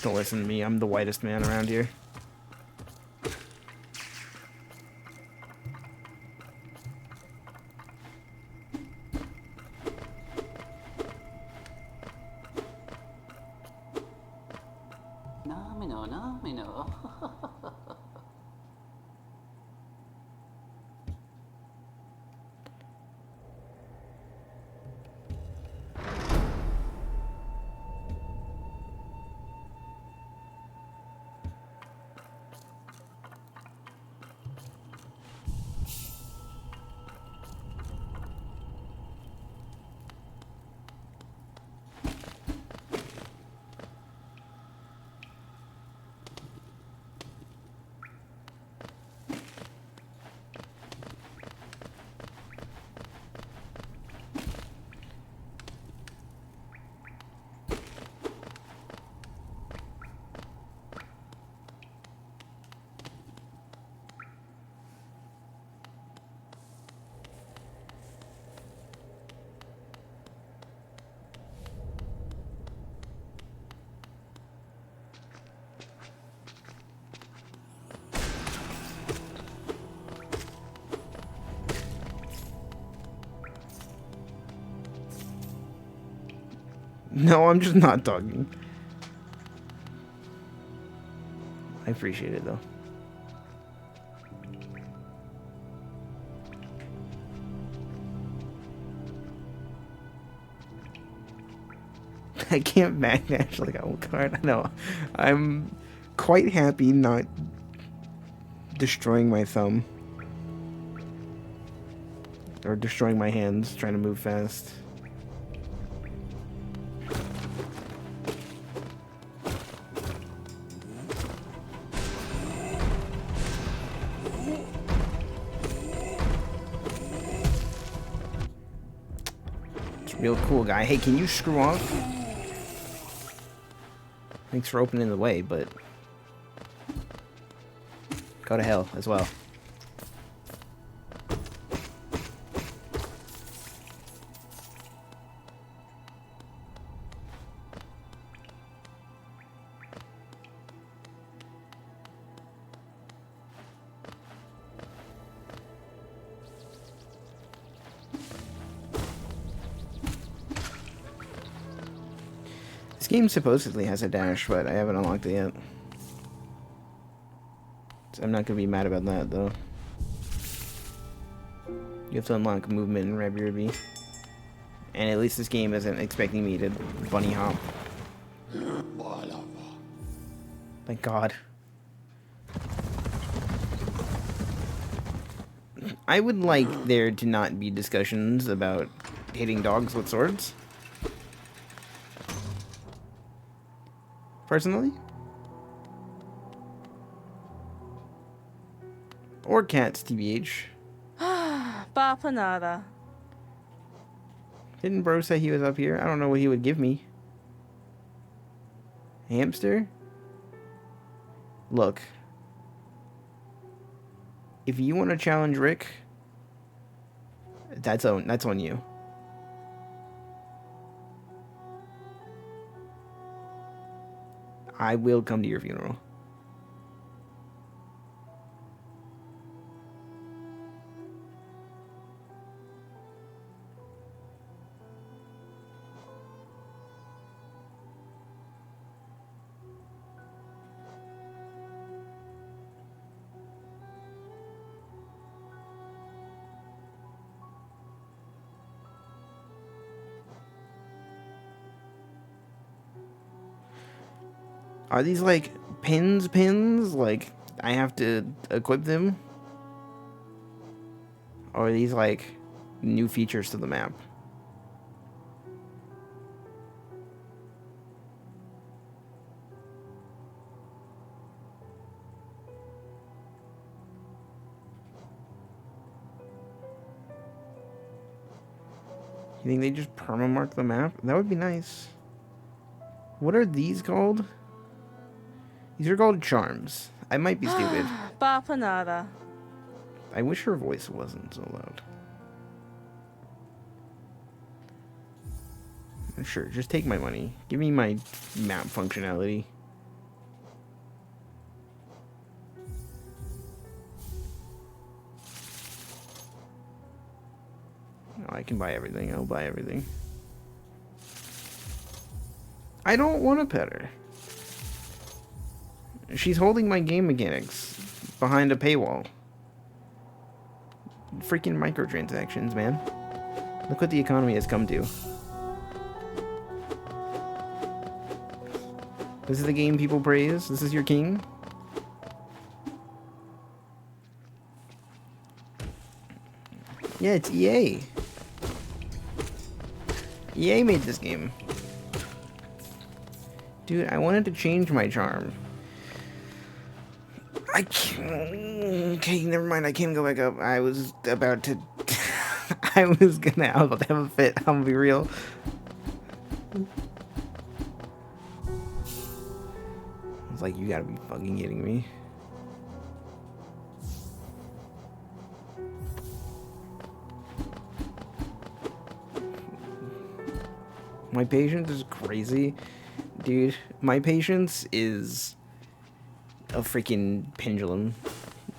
Don't listen to me. I'm the whitest man around here. Namino, namino. No, I'm just not talking. I appreciate it though. I can't backdash like a old card. I know. I'm quite happy not destroying my thumb. Or destroying my hands trying to move fast. It's real cool, guy. Hey, can you screw off? Thanks for opening the way, but go to hell as well. This game supposedly has a dash, but I haven't unlocked it yet. So I'm not gonna be mad about that, though. You have to unlock movement and Rabbit. And at least this game isn't expecting me to bunny hop. Thank God. I would like there to not be discussions about hitting dogs with swords. Personally. Or cats, TBH. Bapanada. Didn't bro say he was up here? I don't know what he would give me. Hamster? Look. If you want to challenge Rick, that's on you. I will come to your funeral. Are these like pins? Like I have to equip them? Or are these like new features to the map? You think they just permamark the map? That would be nice. What are these called? These are called charms. I might be stupid. Bapanada. I wish her voice wasn't so loud. Sure, just take my money. Give me my map functionality. Oh, I can buy everything. I'll buy everything. I don't want a pet her. She's holding my game mechanics behind a paywall. Freaking microtransactions, man. Look what the economy has come to. This is the game people praise? This is your king? Yeah, it's EA. EA made this game. Dude, I wanted to change my charm. I can't... Okay, never mind. I can't go back up. I was about to... I was about to have a fit. I'm gonna be real. I was like, you gotta be fucking kidding me. My patience is crazy. Dude, my patience is a freaking pendulum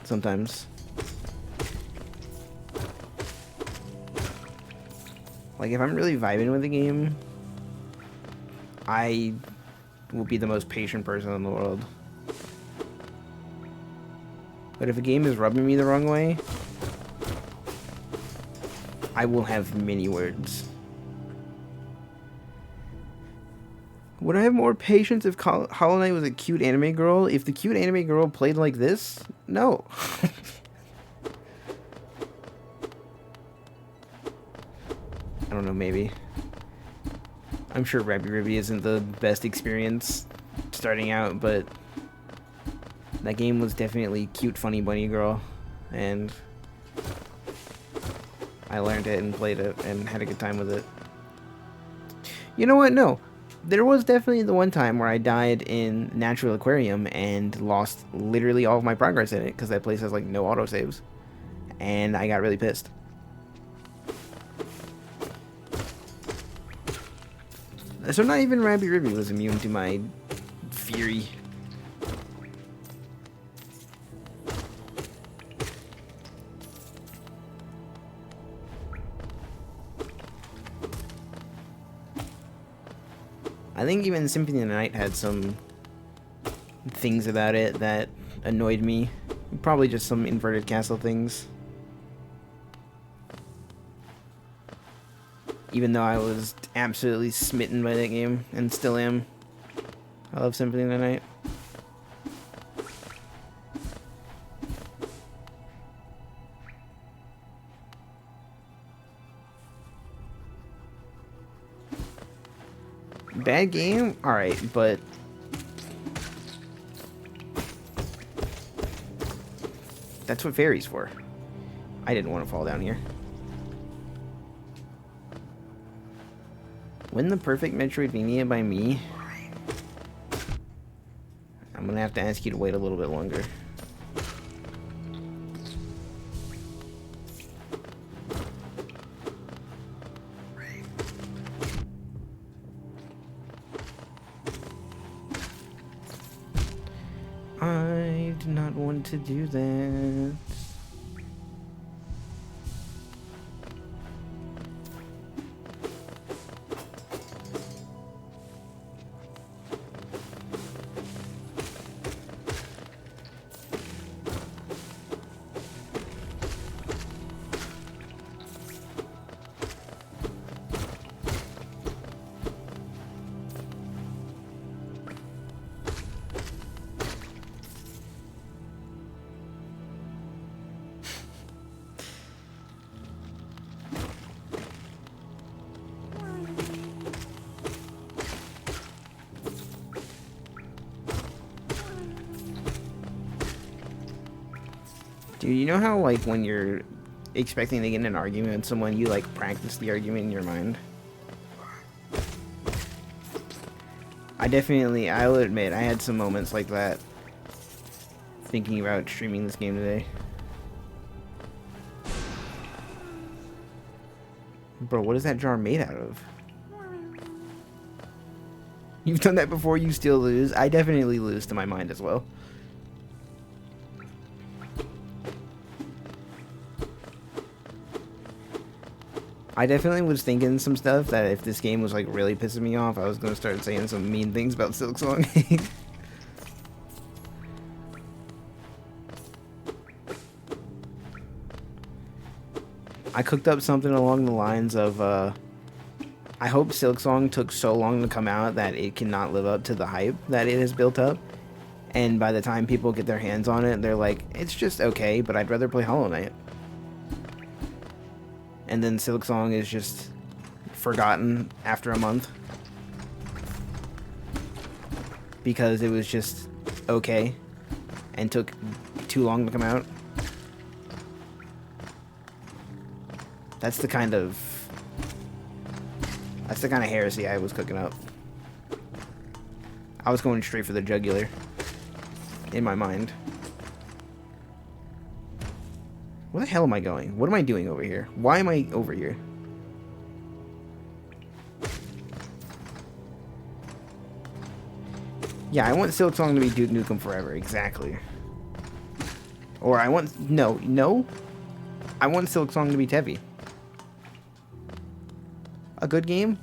sometimes. Like, if I'm really vibing with the game, I will be the most patient person in the world. But if a game is rubbing me the wrong way, I will have many words. Would I have more patience if Hollow Knight was a cute anime girl? If the cute anime girl played like this? No. I don't know, maybe. I'm sure Rabby Ribby isn't the best experience starting out, but that game was definitely cute, funny bunny girl, and I learned it and played it and had a good time with it. You know what? No. There was definitely the one time where I died in Natural Aquarium and lost literally all of my progress in it because that place has like no autosaves. And I got really pissed. So not even Rabby Ribby was immune to my fury. I think even Symphony of the Night had some things about it that annoyed me. Probably just some inverted castle things. Even though I was absolutely smitten by that game, and still am. I love Symphony of the Night. Bad game? Alright, but... that's what fairy's for. I didn't want to fall down here. Win the perfect Metroidvania by me? I'm gonna have to ask you to wait a little bit longer. I do not want to do that. Dude, you know how, like, when you're expecting to get in an argument with someone, you, like, practice the argument in your mind? I'll admit, I had some moments like that thinking about streaming this game today. Bro, what is that jar made out of? You've done that before, you still lose. I definitely lose to my mind as well. I definitely was thinking some stuff that if this game was like really pissing me off, I was going to start saying some mean things about Silksong. I cooked up something along the lines of, I hope Silksong took so long to come out that it cannot live up to the hype that it has built up. And by the time people get their hands on it, they're like, it's just okay, but I'd rather play Hollow Knight. And then Silksong is just forgotten after a month. Because it was just okay and took too long to come out. That's the kind of heresy I was cooking up. I was going straight for the jugular in my mind. Where the hell am I going? What am I doing over here? Why am I over here? Yeah, I want Silksong to be Duke Nukem Forever, exactly. Or I want... No. I want Silksong to be Tevi. A good game?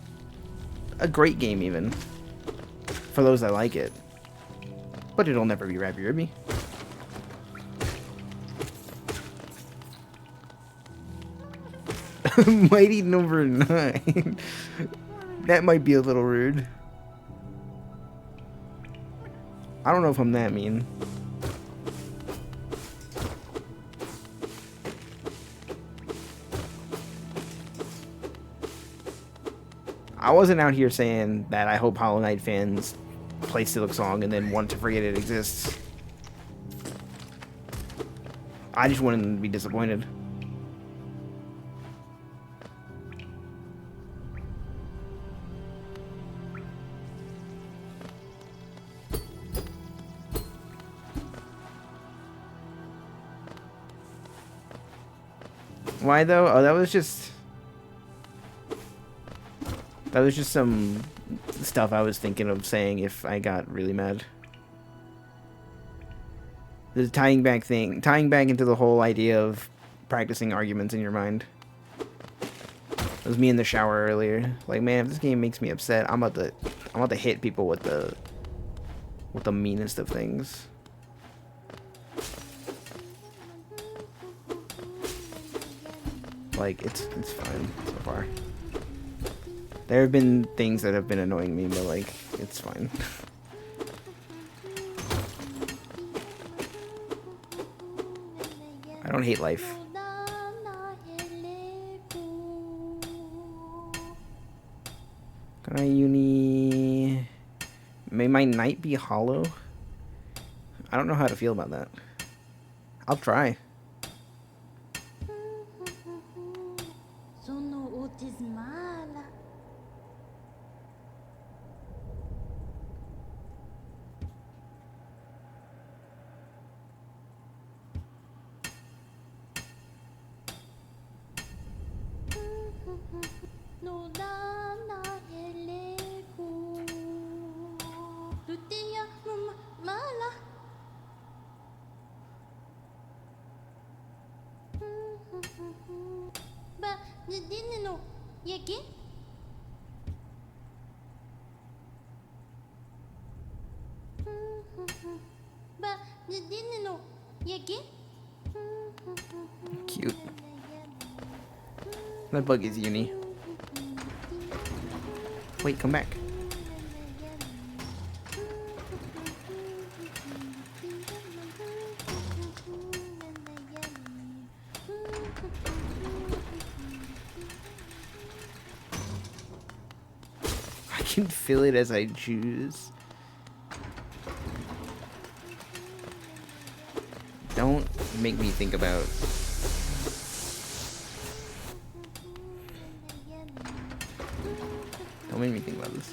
A great game, even. For those that like it. But it'll never be Raspy Ruby. Mighty number 9. That might be a little rude. I don't know if I'm that mean. I wasn't out here saying that I hope Hollow Knight fans play Silksong and then want to forget it exists. I just wanted them to be disappointed. Why though? Oh, that was just some stuff I was thinking of saying if I got really mad. The tying back into the whole idea of practicing arguments in your mind. It was me in the shower earlier. Like, man, if this game makes me upset, I'm about to hit people with the meanest of things. Like, it's fine so far. There have been things that have been annoying me, but like, it's fine. I don't hate life. Can I uni? May my night be hollow? I don't know how to feel about that. I'll try. Cute. That bug is uni. Wait, come back. I can feel it as I choose. Don't make me think about... Don't make me think about this.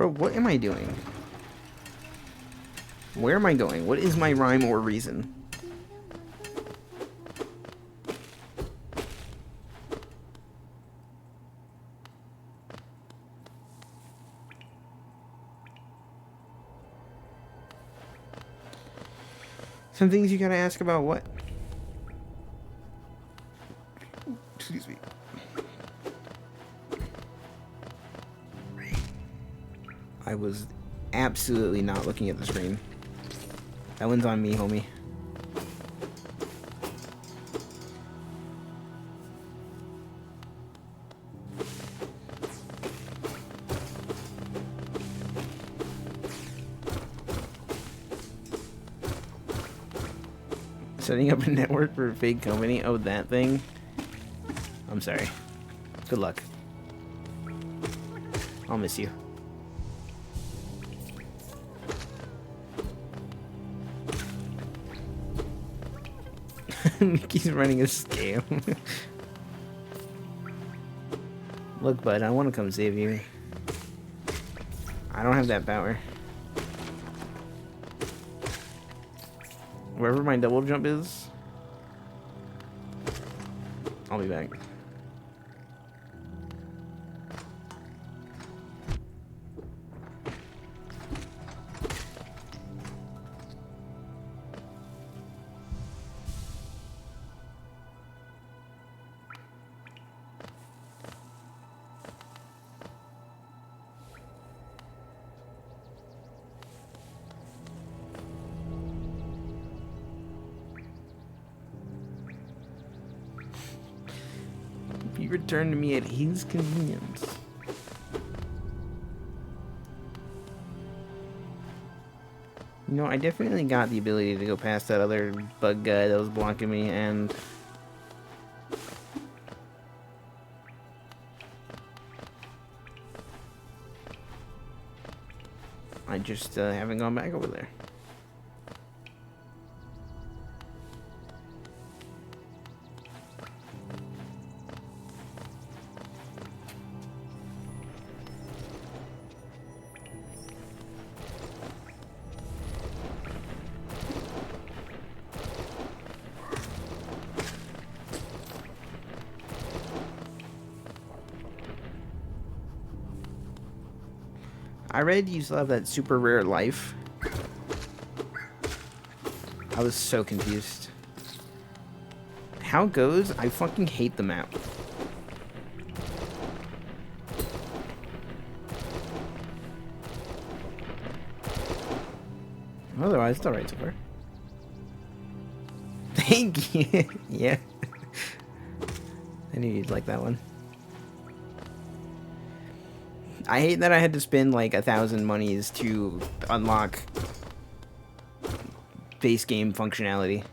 Bro, what am I doing? Where am I going? What is my rhyme or reason? Some things you gotta ask about what? Excuse me. I was absolutely not looking at the screen. That one's on me, homie. Setting up a network for a fake company? Oh, that thing? I'm sorry. Good luck. I'll miss you. Mickey's running a scam. Look, bud, I want to come save you. I don't have that power. Wherever my double jump is, I'll be back. Be returned to me at his convenience. You know, I definitely got the ability to go past that other bug guy that was blocking me, and I just haven't gone back over there. I read you still have that super rare life. I was so confused. How it goes? I fucking hate the map. Otherwise, it's alright so far. Thank you. Yeah. I knew you'd like that one. I hate that I had to spend like 1,000 monies to unlock base game functionality.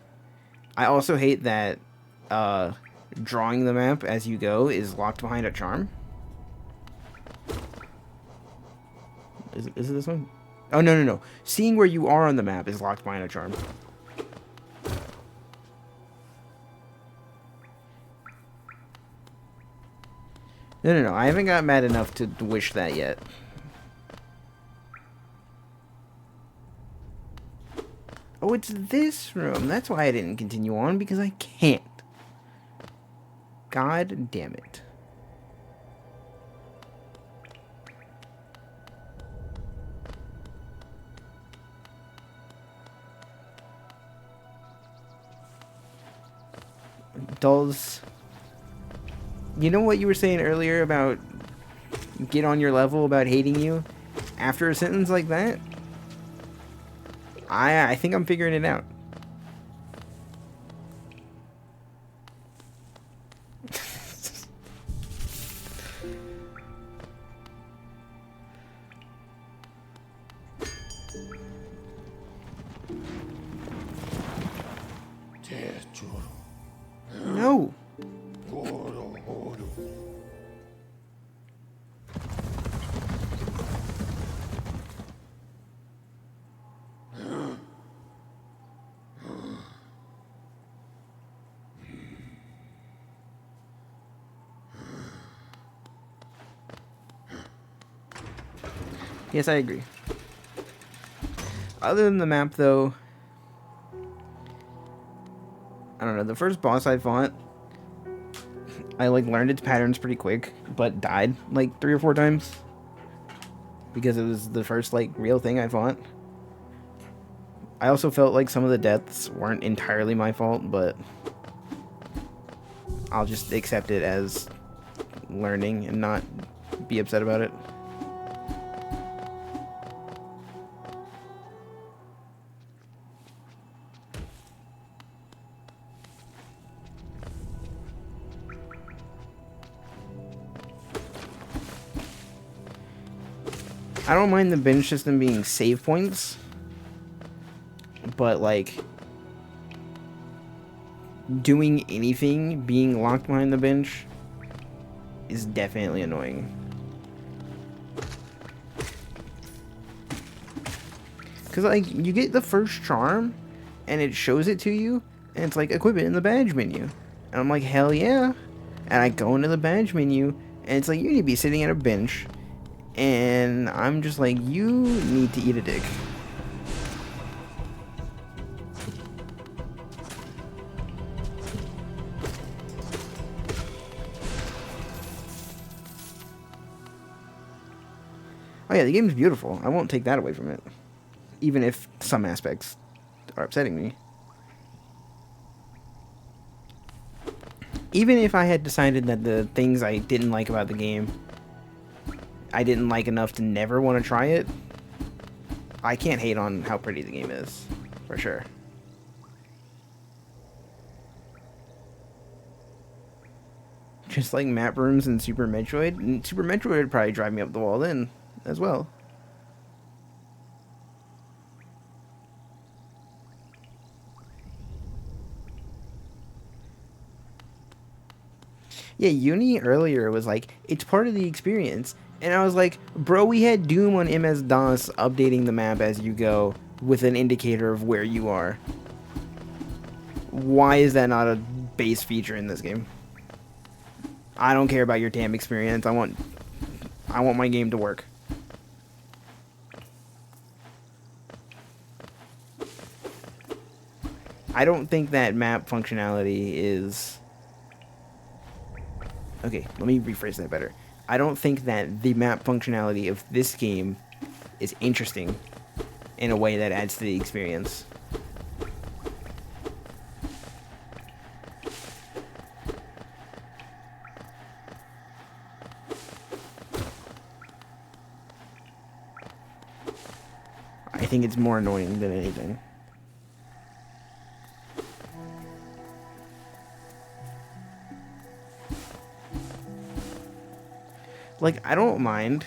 I also hate that drawing the map as you go is locked behind a charm. Is it this one? Oh, no. Seeing where you are on the map is locked behind a charm. No. I haven't got mad enough to wish that yet. Oh, it's this room. That's why I didn't continue on, because I can't. God damn it. Dolls. You know what you were saying earlier about get on your level about hating you? After a sentence like that, I think I'm figuring it out. No. Yes, I agree. Other than the map, though, I don't know. The first boss I fought, I like learned its patterns pretty quick, but died like 3 or 4 times because it was the first like real thing I fought. I also felt like some of the deaths weren't entirely my fault, but I'll just accept it as learning and not be upset about it. I don't mind the bench system being save points, but like doing anything being locked behind the bench is definitely annoying. Cause like you get the first charm and it shows it to you and it's like equip it in the badge menu. And I'm like, hell yeah. And I go into the badge menu and it's like you need to be sitting at a bench. And I'm just like, you need to eat a dick. Oh yeah, the game's beautiful. I won't take that away from it. Even if some aspects are upsetting me. Even if I had decided that the things I didn't like about the game I didn't like enough to never want to try it, I can't hate on how pretty the game is, for sure. Just like map rooms in Super Metroid, and Super Metroid would probably drive me up the wall then, as well. Yeah, Uni earlier was like, it's part of the experience. And I was like, bro, we had Doom on MS-DOS updating the map as you go with an indicator of where you are. Why is that not a base feature in this game? I don't care about your damn experience. I want my game to work. I don't think that map functionality is... Okay, let me rephrase that better. I don't think that the map functionality of this game is interesting in a way that adds to the experience. I think it's more annoying than anything. Like, I don't mind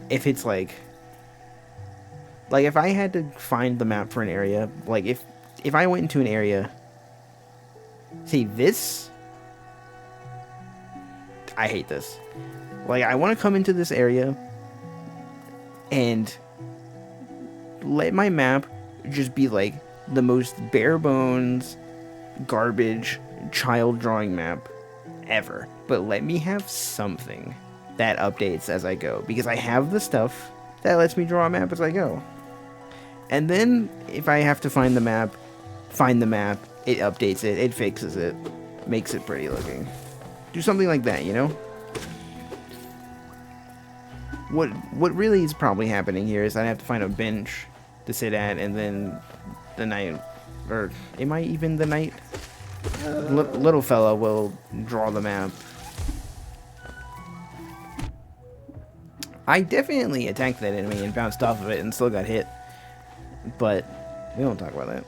if it's like if I had to find the map for an area, like if I went into an area, see this, I hate this. Like, I want to come into this area and let my map just be like the most bare bones, garbage, child drawing map ever. But let me have something that updates as I go, because I have the stuff that lets me draw a map as I go. And then if I have to find the map, it updates it, it fixes it, makes it pretty looking. Do something like that, you know? What really is probably happening here is I have to find a bench to sit at, and then the knight, or am I even the knight? Little fella will draw the map. I definitely attacked that enemy and bounced off of it and still got hit. But we won't talk about that.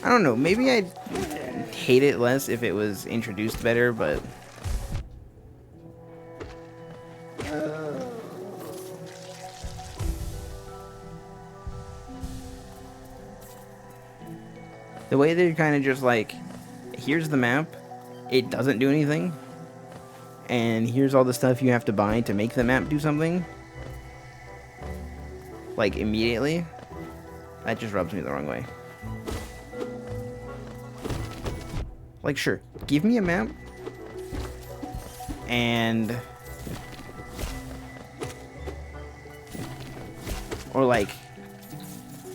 I don't know, maybe I'd hate it less if it was introduced better, but the way they're kind of just like, here's the map, it doesn't do anything, and here's all the stuff you have to buy to make the map do something, like immediately, that just rubs me the wrong way. Like, sure, give me a map, and or like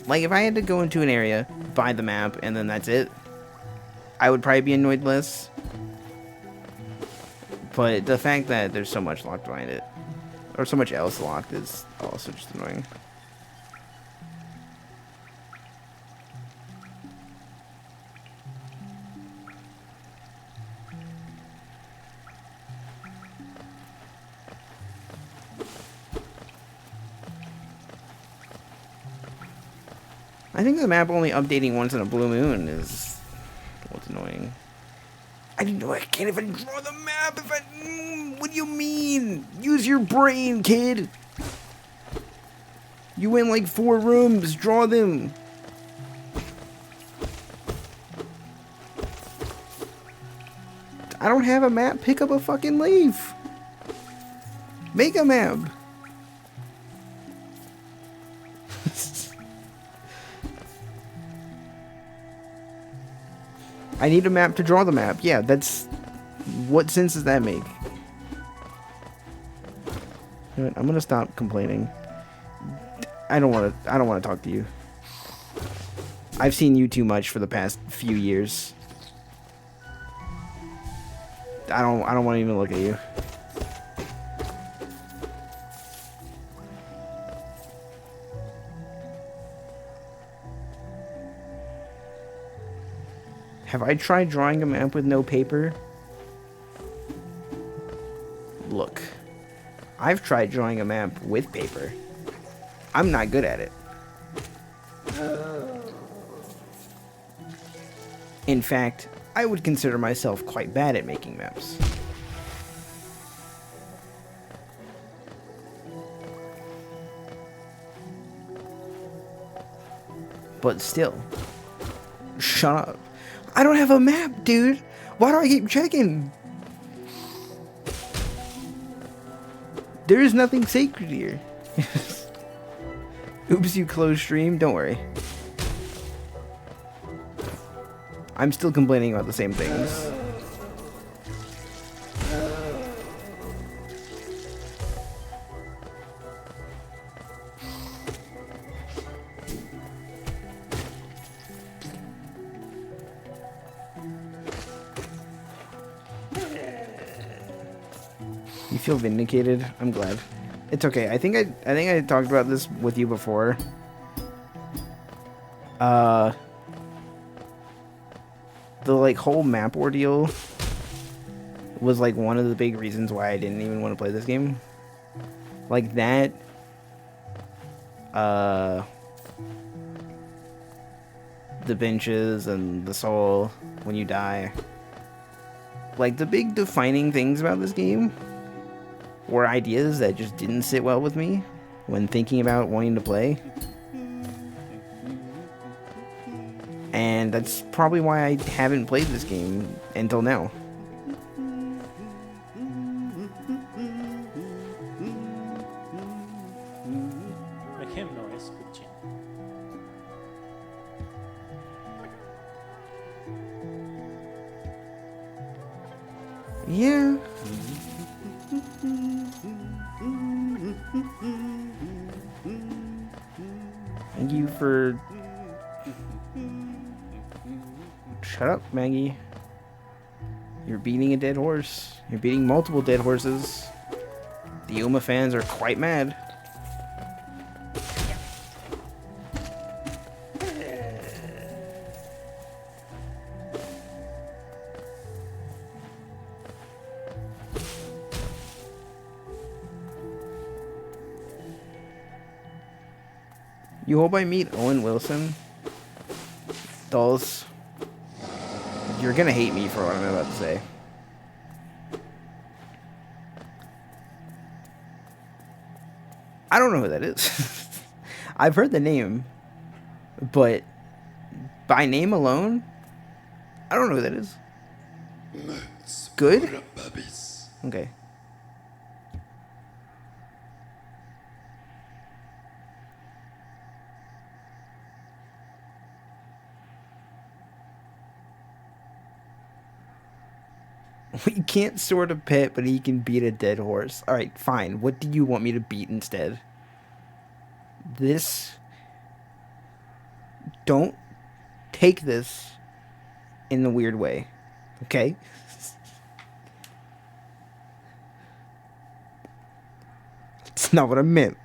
if I had to go into an area, buy the map, and then that's it, I would probably be annoyed less. But the fact that there's so much locked behind it, or so much else locked, is also just annoying. I think the map only updating once in a blue moon is what's annoying. I didn't know I can't even draw the map if I... what do you mean? Use your brain, kid! You went like 4 rooms, draw them! I don't have a map, pick up a fucking leaf! Make a map! I need a map to draw the map. Yeah, that's... what sense does that make? You know what, I'm gonna stop complaining. I don't want to talk to you. I've seen you too much for the past few years. I don't want to even look at you. Have I tried drawing a map with no paper? Look, I've tried drawing a map with paper. I'm not good at it. In fact, I would consider myself quite bad at making maps. But still, shut up. I don't have a map, dude. Why do I keep checking? There is nothing sacred here. Oops, you closed stream. Don't worry. I'm still complaining about the same things. You feel vindicated? I'm glad. It's okay. I think I talked about this with you before. The like whole map ordeal was like one of the big reasons why I didn't even want to play this game. Like that the benches and the soul when you die. Like the big defining things about this game were ideas that just didn't sit well with me when thinking about wanting to play. And that's probably why I haven't played this game until now. Make him noise, good chin. Yeah. Thank you for... Shut up, Maggie. You're beating a dead horse. You're beating multiple dead horses. The Uma fans are quite mad. You hope I meet Owen Wilson? Dolls. You're gonna hate me for what I'm about to say. I don't know who that is. I've heard the name, but by name alone, I don't know who that is. Good? Okay. We can't sort a pet, but he can beat a dead horse. Alright, fine. What do you want me to beat instead? This... Don't take this in a weird way. Okay? It's not what I meant.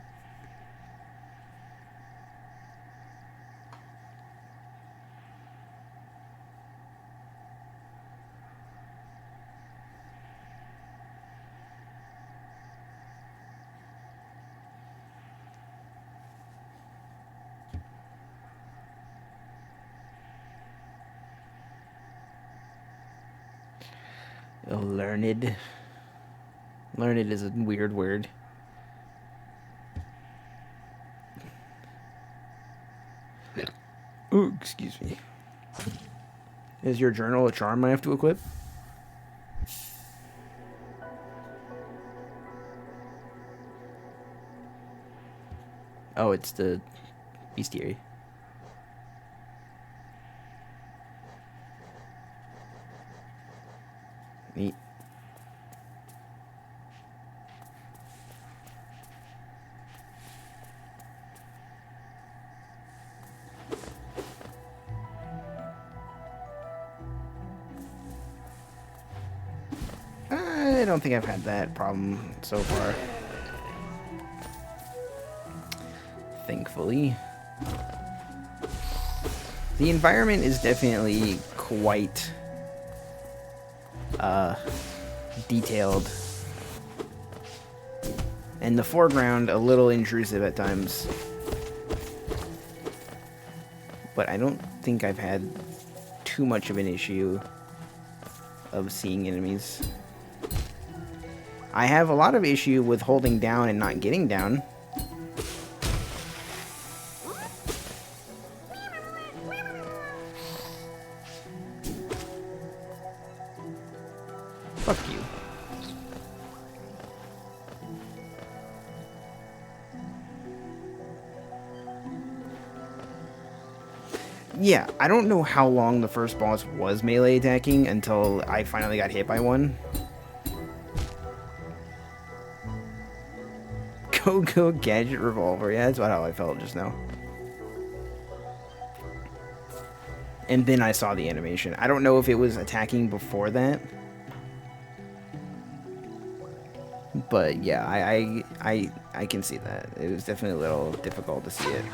Learned. Learned is a weird word. Ooh, excuse me. Is your journal a charm I have to equip? Oh, it's the bestiary. Neat. I don't think I've had that problem so far. Thankfully. The environment is definitely quite detailed. And the foreground a little intrusive at times. But I don't think I've had too much of an issue of seeing enemies. I have a lot of issue with holding down and not getting down. Fuck you. Yeah, I don't know how long the first boss was melee attacking until I finally got hit by one. Go gadget revolver. Yeah, that's about how I felt just now. And then I saw the animation. I don't know if it was attacking before that. But yeah, I can see that. It was definitely a little difficult to see it.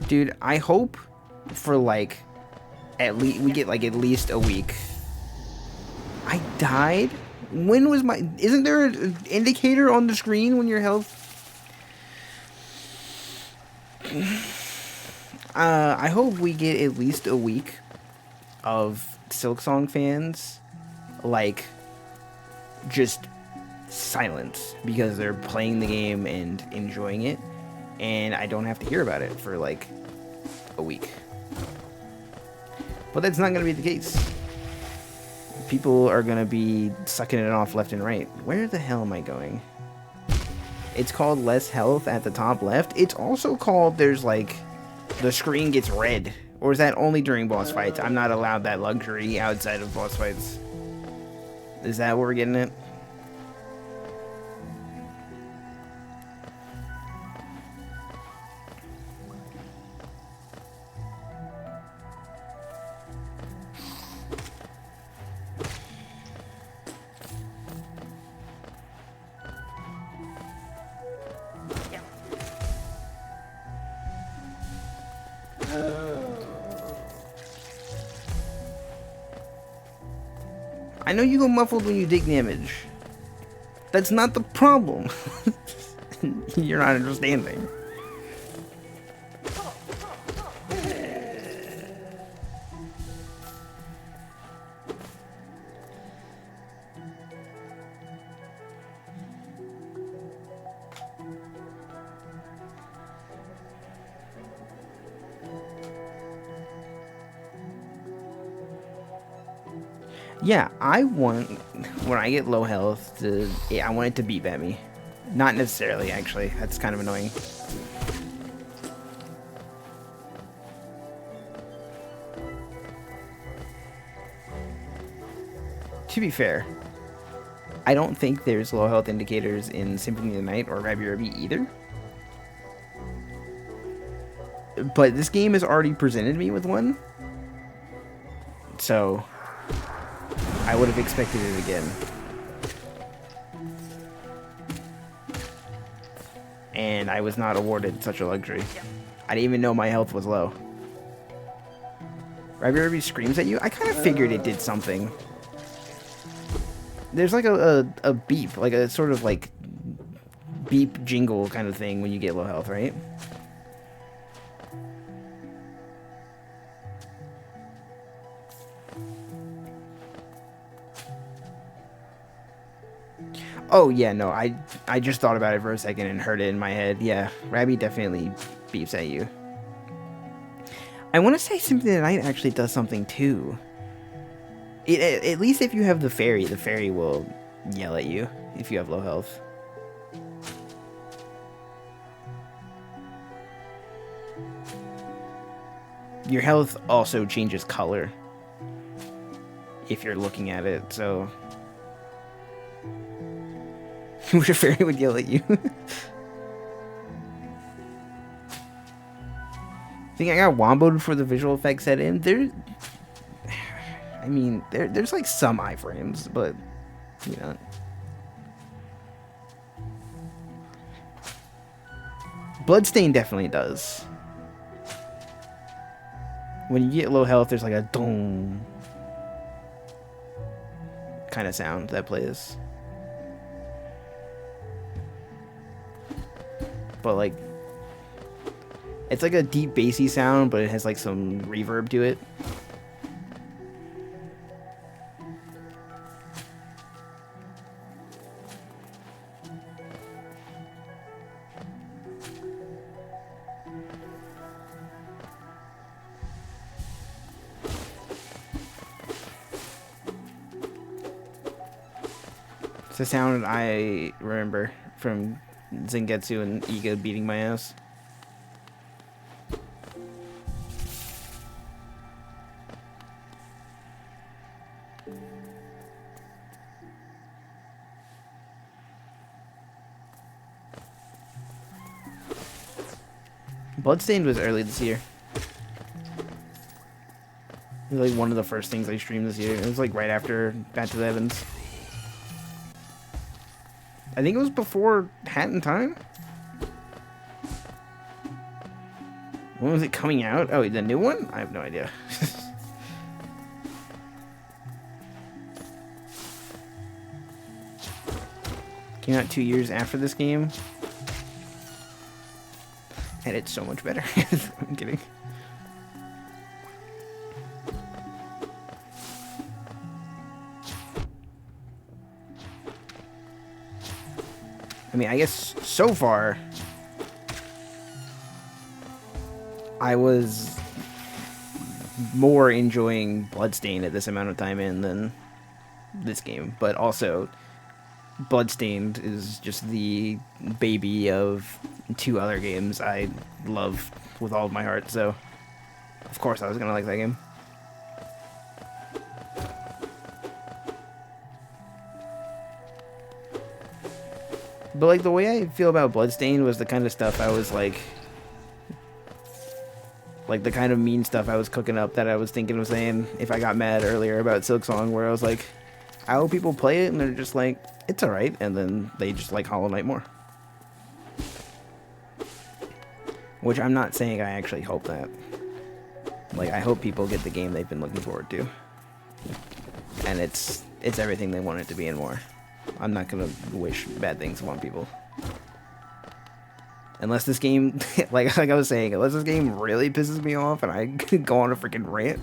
Dude, I hope for like at least we get like at least a week. I died? When was my... Isn't there an indicator on the screen when your health... I hope we get at least a week of Silksong fans, like, just silence because they're playing the game and enjoying it, and I don't have to hear about it for, like, a week. But that's not going to be the case. People are going to be sucking it off left and right. Where the hell am I going? It's called less health at the top left. It's also called, there's like, the screen gets red. Or is that only during boss fights? I'm not allowed that luxury outside of boss fights. Is that where we're getting it? I know you go muffled when you take damage. That's not the problem. You're not understanding. Yeah, I want, when I get low health, I want it to beep at me. Not necessarily, actually. That's kind of annoying. To be fair, I don't think there's low health indicators in Symphony of the Night or Rabi Ruby either. But this game has already presented me with one. So, I would have expected it again. And I was not awarded such a luxury. I didn't even know my health was low. Rabi Ruby screams at you? I kind of figured it did something. There's like a beep, like a sort of like beep jingle kind of thing when you get low health, right? Oh yeah, no, I just thought about it for a second and heard it in my head. Yeah, Rabby definitely beeps at you. I want to say Symphony of the Night actually does something too. At least if you have the fairy will yell at you if you have low health. Your health also changes color if you're looking at it, so... Which a fairy would yell at you. I think I got womboed for the visual effects set in. There's like some iframes, but you know. Bloodstain definitely does. When you get low health, there's like a dong kind of sound that plays. But like, it's like a deep bassy sound, but it has like some reverb to it. It's a sound I remember from Zangetsu and Iga beating my ass. Bloodstained was early this year. It was like one of the first things I streamed this year. It was like right after Back to the Heavens. I think it was before Hat in Time. When was it coming out? Oh, the new one? I have no idea. Came out 2 years after this game. And it's so much better. I'm kidding. I mean, I guess so far, I was more enjoying Bloodstained at this amount of time in than this game. But also, Bloodstained is just the baby of 2 other games I love with all of my heart. So, of course, I was going to like that game. But, like, the way I feel about Bloodstained was the kind of stuff I was, like, the kind of mean stuff I was cooking up that I was thinking of saying if I got mad earlier about Silksong, where I was like, I hope people play it, and they're just like, it's alright, and then they just like Hollow Knight more. Which I'm not saying I actually hope that. Like, I hope people get the game they've been looking forward to. And it's everything they want it to be and more. I'm not gonna wish bad things upon people. Unless this game, like I was saying, unless this game really pisses me off and I go on a freaking rant,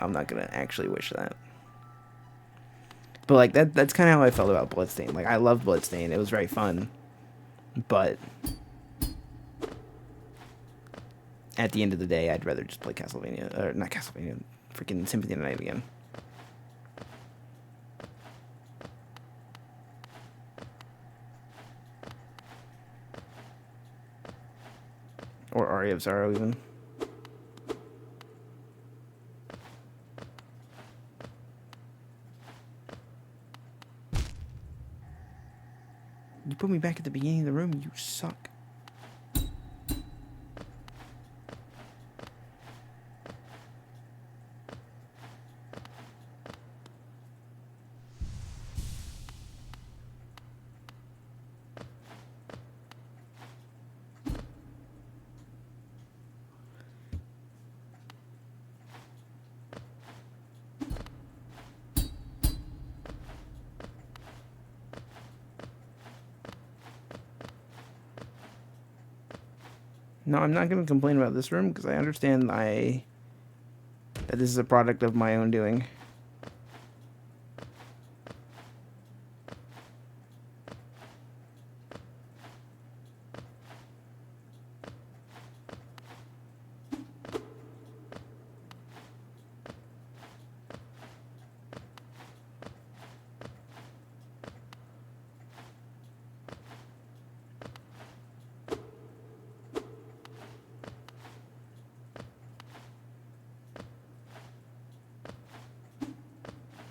I'm not gonna actually wish that. But like that's kind of how I felt about Bloodstained. Like, I loved Bloodstained. It was very fun. But at the end of the day, I'd rather just play Castlevania, or not Castlevania, freaking Symphony of the Night again. Or Aria of Sorrow, even. put me back at the beginning of the room. You suck. No, I'm not going to complain about this room because I understand that this is a product of my own doing.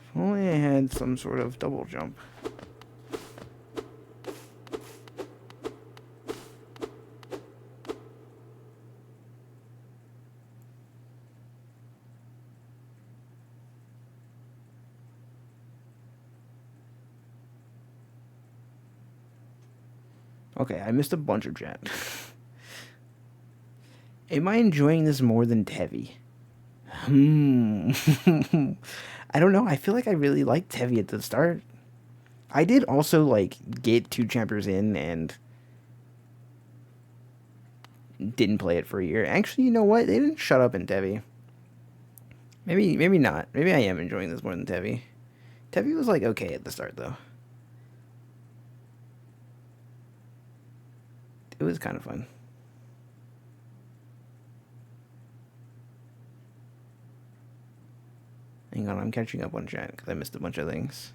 If only I had some sort of double jump. Okay, I missed a bunch of chat. Am I enjoying this more than Tevi? I don't know. I feel like I really liked Tevi at the start. I did also, like, get 2 chapters in and didn't play it for a year. Actually, you know what? They didn't shut up in Tevi. Maybe not. Maybe I am enjoying this more than Tevi. Tevi was, like, okay at the start, though. It was kind of fun. Hang on, I'm catching up on chat because I missed a bunch of things.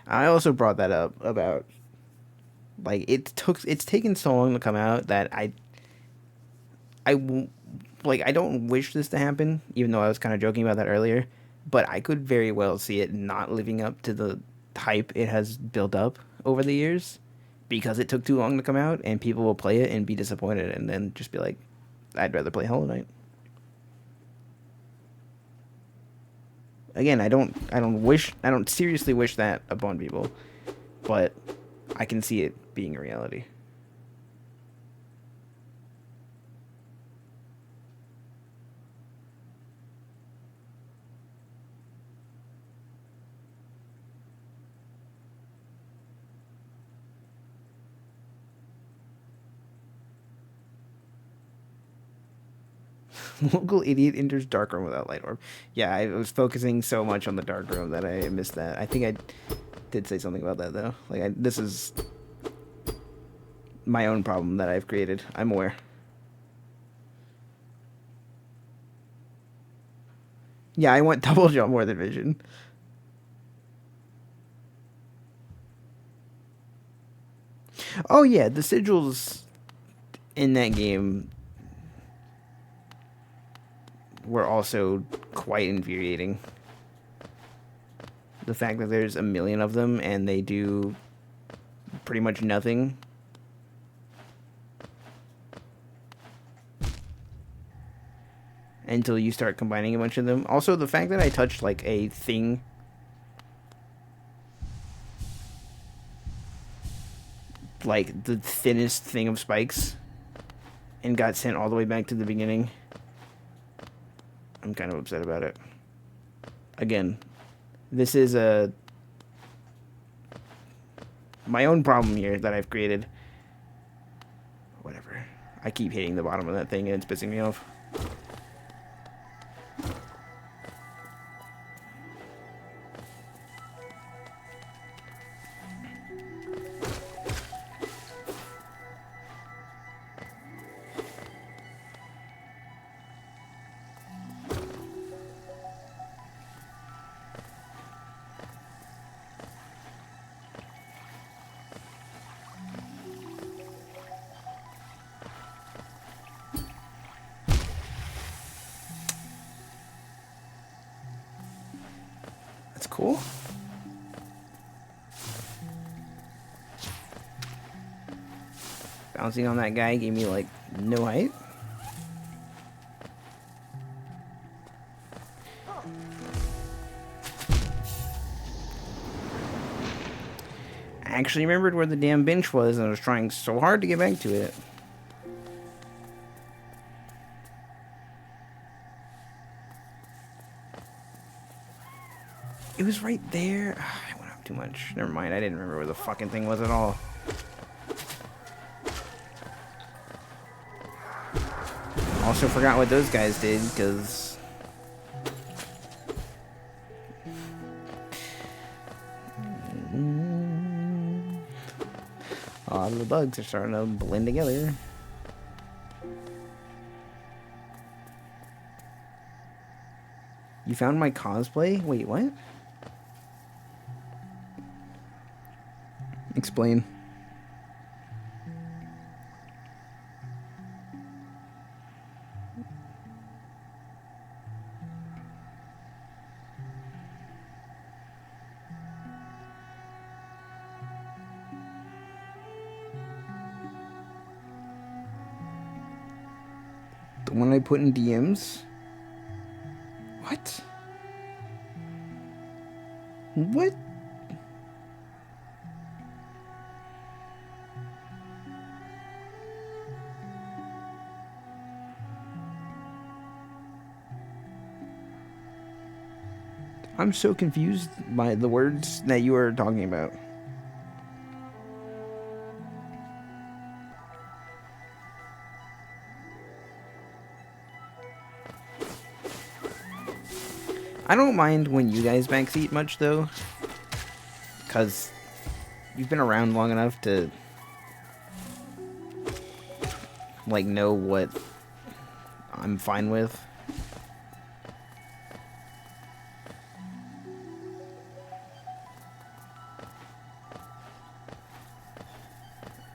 I also brought that up about, like, it's taken so long to come out that I don't wish this to happen, even though I was kind of joking about that earlier, but I could very well see it not living up to the hype it has built up over the years because it took too long to come out, and people will play it and be disappointed and then just be like, I'd rather play Hollow Knight. Again, I don't seriously wish that upon people, but I can see it being a reality. Local idiot enters dark room without light orb. Yeah, I was focusing so much on the dark room that I missed that. I think I did say something about that though. Like, this is my own problem that I've created. I'm aware. Yeah, I want double jump more than vision. Oh yeah, the sigils in that game were also quite infuriating. The fact that there's a million of them and they do pretty much nothing. Until you start combining a bunch of them. Also, the fact that I touched, like, a thing. Like, the thinnest thing of spikes. And got sent all the way back to the beginning. I'm kind of upset about it. Again, this is my own problem here that I've created. Whatever. I keep hitting the bottom of that thing and it's pissing me off. Cool. Bouncing on that guy gave me, like, no height. I actually remembered where the damn bench was, and I was trying so hard to get back to it. It was right there. I went up too much. Never mind, I didn't remember where the fucking thing was at all. Also forgot what those guys did, because... all the bugs are starting to blend together. You found my cosplay? Wait, what? Explain. The one I put in DMs? What? What? I'm so confused by the words that you are talking about. I don't mind when you guys backseat much, though. Because you've been around long enough to, like, know what I'm fine with.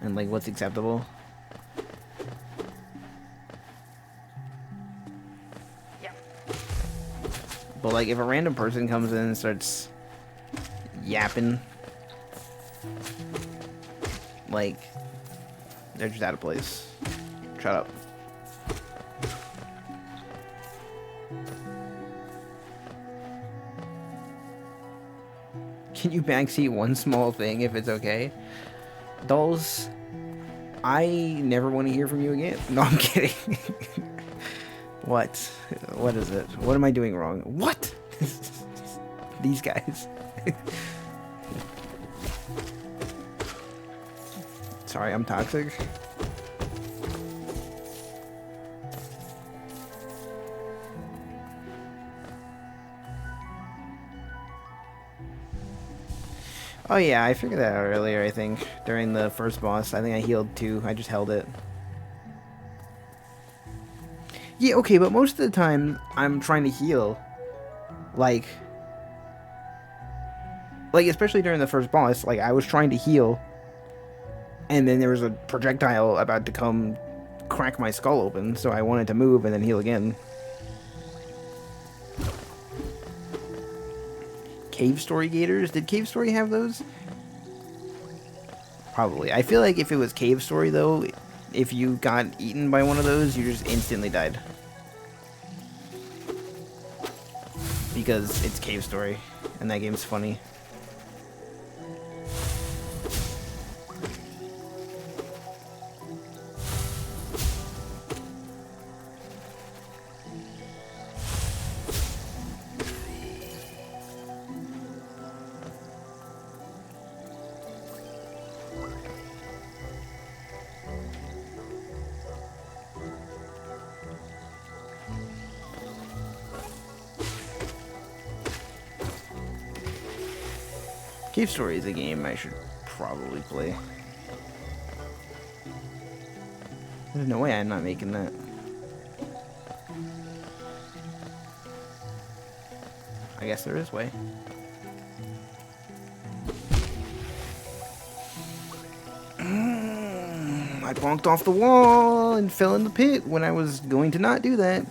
And, like, what's acceptable. But, like, if a random person comes in and starts yapping, like, they're just out of place. Shut up. Can you backseat one small thing if it's okay? Dolls, I never want to hear from you again. No, I'm kidding. What? What is it? What am I doing wrong? What? These guys. Sorry, I'm toxic. Oh yeah, I figured that out earlier, I think. During the first boss. I think I healed too. I just held it. Yeah, okay, but most of the time, I'm trying to heal. Like, especially during the first boss, like, I was trying to heal. And then there was a projectile about to come crack my skull open, so I wanted to move and then heal again. Cave Story Gators? Did Cave Story have those? Probably. I feel like if it was Cave Story, though, if you got eaten by one of those, you just instantly died. Because it's Cave Story, and that game's funny. Cave Story is a game I should probably play. There's no way I'm not making that. I guess there is way. I bonked off the wall and fell in the pit when I was going to not do that.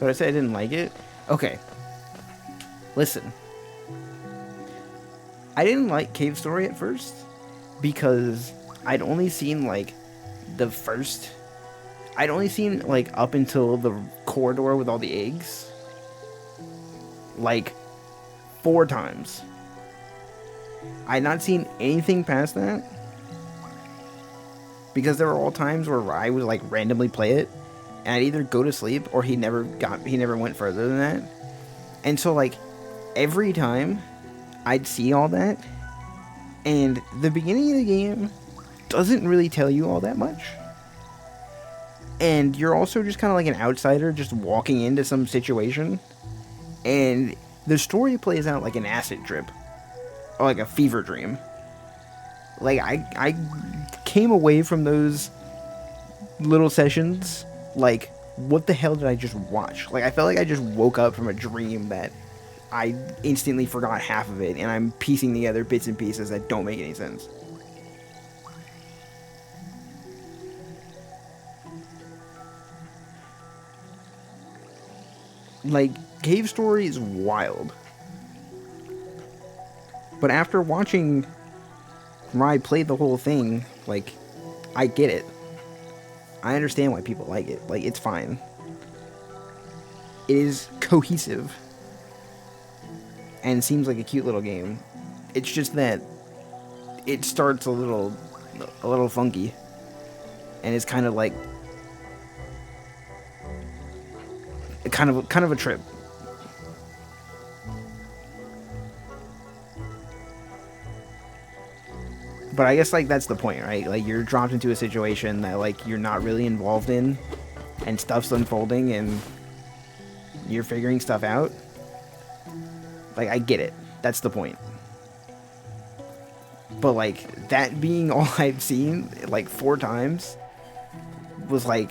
So I said I didn't like it? Okay. Listen. I didn't like Cave Story at first because I'd only seen like the first I'd only seen like up until the corridor with all the eggs like 4 times. I had not seen anything past that because there were all times where I would like randomly play it and I'd either go to sleep or he never went further than that. And so like every time I'd see all that, and the beginning of the game doesn't really tell you all that much. And you're also just kind of like an outsider just walking into some situation. And the story plays out like an acid trip. Or like a fever dream. Like, I came away from those little sessions like, what the hell did I just watch? Like, I felt like I just woke up from a dream that I instantly forgot half of it, and I'm piecing together bits and pieces that don't make any sense. Like, Cave Story is wild. But after watching Rai play the whole thing, like, I get it. I understand why people like it. Like, it's fine. It is cohesive. And seems like a cute little game. It's just that it starts a little funky. And it's kind of like kind of a trip. But I guess like that's the point, right? Like you're dropped into a situation that like you're not really involved in and stuff's unfolding and you're figuring stuff out. Like, I get it. That's the point. But, like, that being all I've seen, like, 4 times, was like,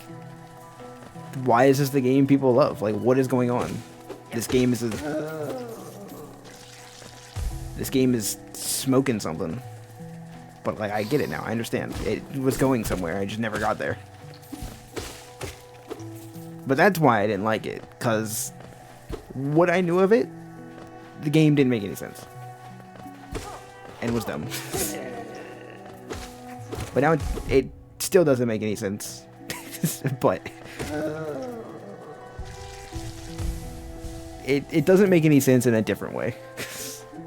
why is this the game people love? Like, what is going on? This game is smoking something. But, like, I get it now. I understand. It was going somewhere. I just never got there. But that's why I didn't like it. Because what I knew of it, the game didn't make any sense. And was dumb. But now it still doesn't make any sense. But it doesn't make any sense in a different way.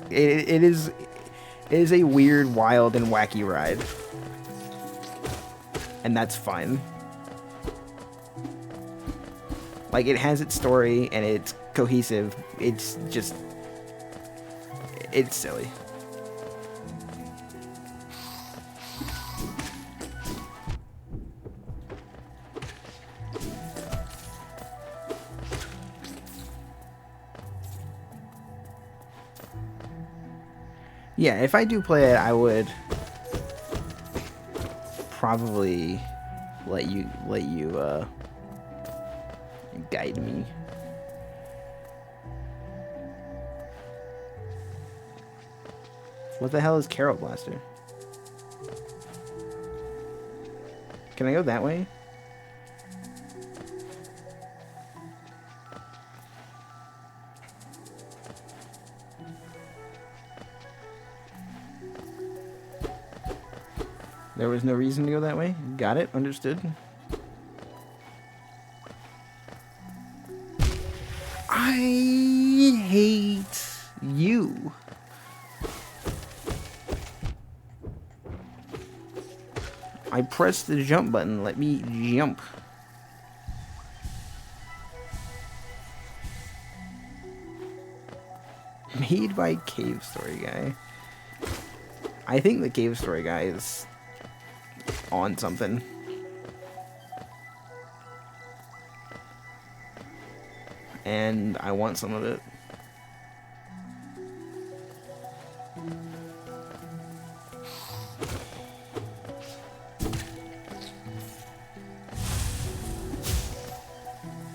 It is a weird, wild, and wacky ride. And that's fine. Like, it has its story, and it's cohesive. It's just... it's silly. Yeah, if I do play it, I would probably let you guide me. What the hell is Carol Blaster? Can I go that way? There was no reason to go that way? Got it. Understood. I hate you. I pressed the jump button. Let me jump. Made by Cave Story Guy. I think the Cave Story Guy is on something. And I want some of it.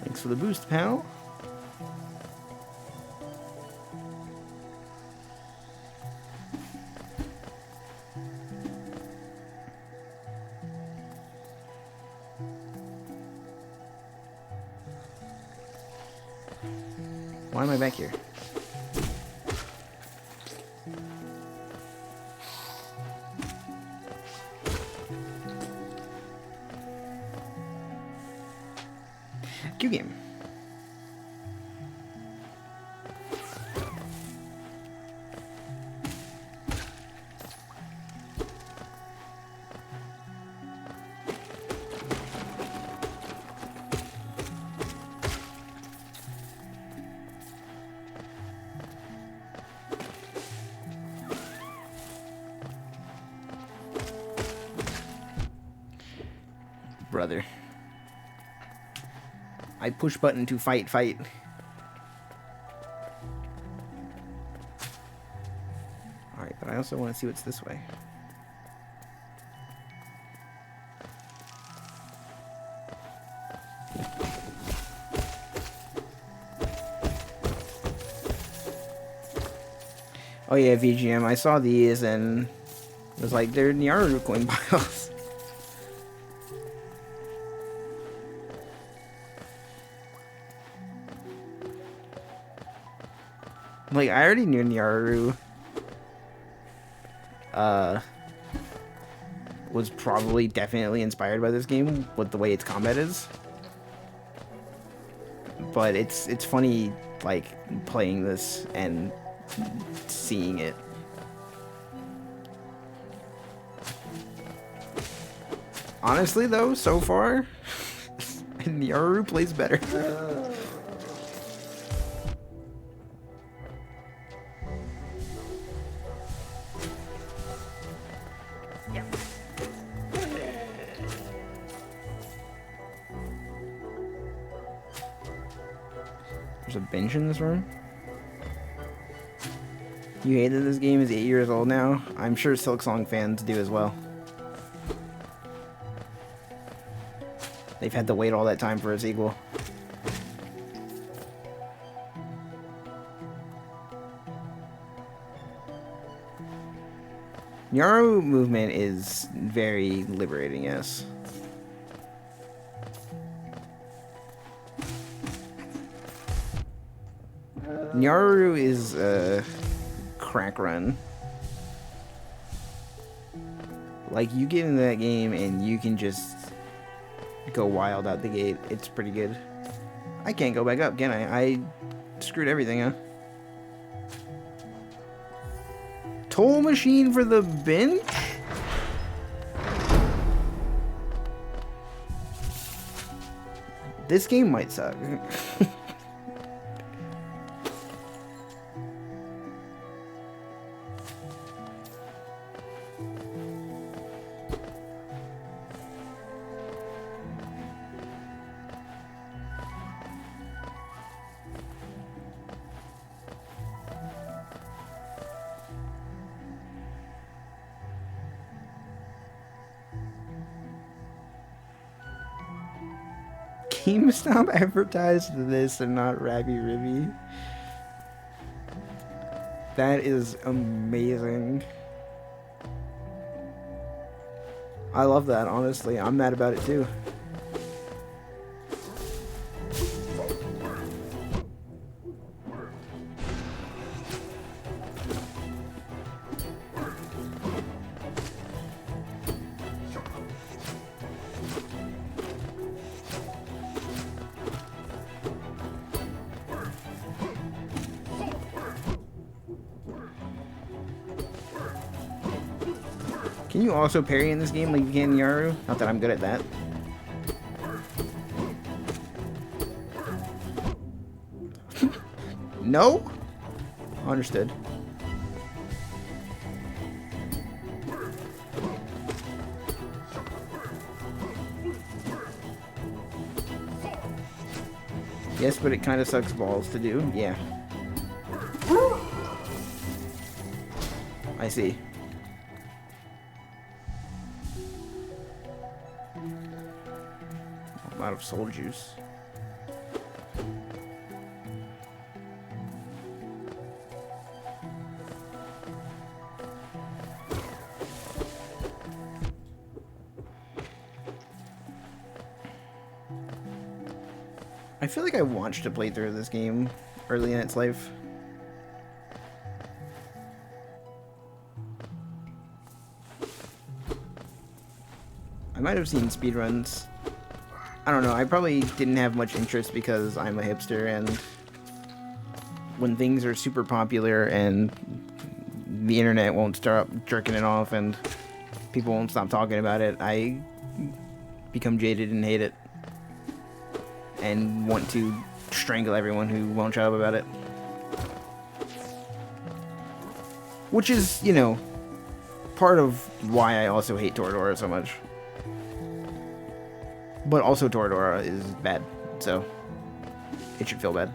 Thanks for the boost, pal. Why am I back here? Q game. Brother. I push button to fight. Alright, but I also want to see what's this way. Oh yeah, VGM. I saw these and it was like, they're Nyaru coin piles. Like, I already knew Nyaru was probably definitely inspired by this game with the way its combat is. But it's funny, like, playing this and seeing it. Honestly, though, so far, Nyaru plays better. There's a bench in this room. You hate that this game is 8 years old now? I'm sure Silksong fans do as well. They've had to wait all that time for a sequel. Nyaru movement is very liberating, yes. Nyaru is a crack run. Like, you get into that game and you can just go wild out the gate. It's pretty good. I can't go back up, can I? I screwed everything up. Toll machine for the bench? This game might suck. GameStop advertised this and not Rabby Ribby. That is amazing. I love that, honestly. I'm mad about it too. Can you also parry in this game like you can in Nyaru? Not that I'm good at that. No? Understood. Yes, but it kind of sucks balls to do. Yeah. I see. I'm out of soul juice. I feel like I watched a playthrough of this game early in its life. I might have seen speedruns. I don't know, I probably didn't have much interest because I'm a hipster, and when things are super popular and the internet won't stop jerking it off and people won't stop talking about it, I become jaded and hate it and want to strangle everyone who won't shut up about it. Which is, you know, part of why I also hate Toradora so much. But also Toradora is bad, so it should feel bad.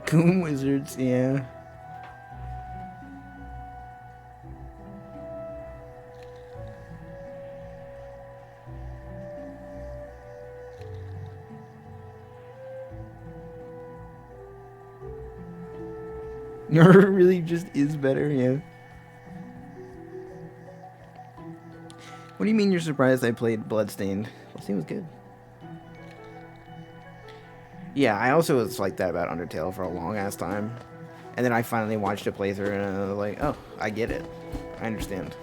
Goon Wizards, yeah. It really just is better, yeah. What do you mean you're surprised I played Bloodstained? Bloodstained was good. Yeah, I also was like that about Undertale for a long ass time. And then I finally watched a playthrough and I was like, oh, I get it. I understand.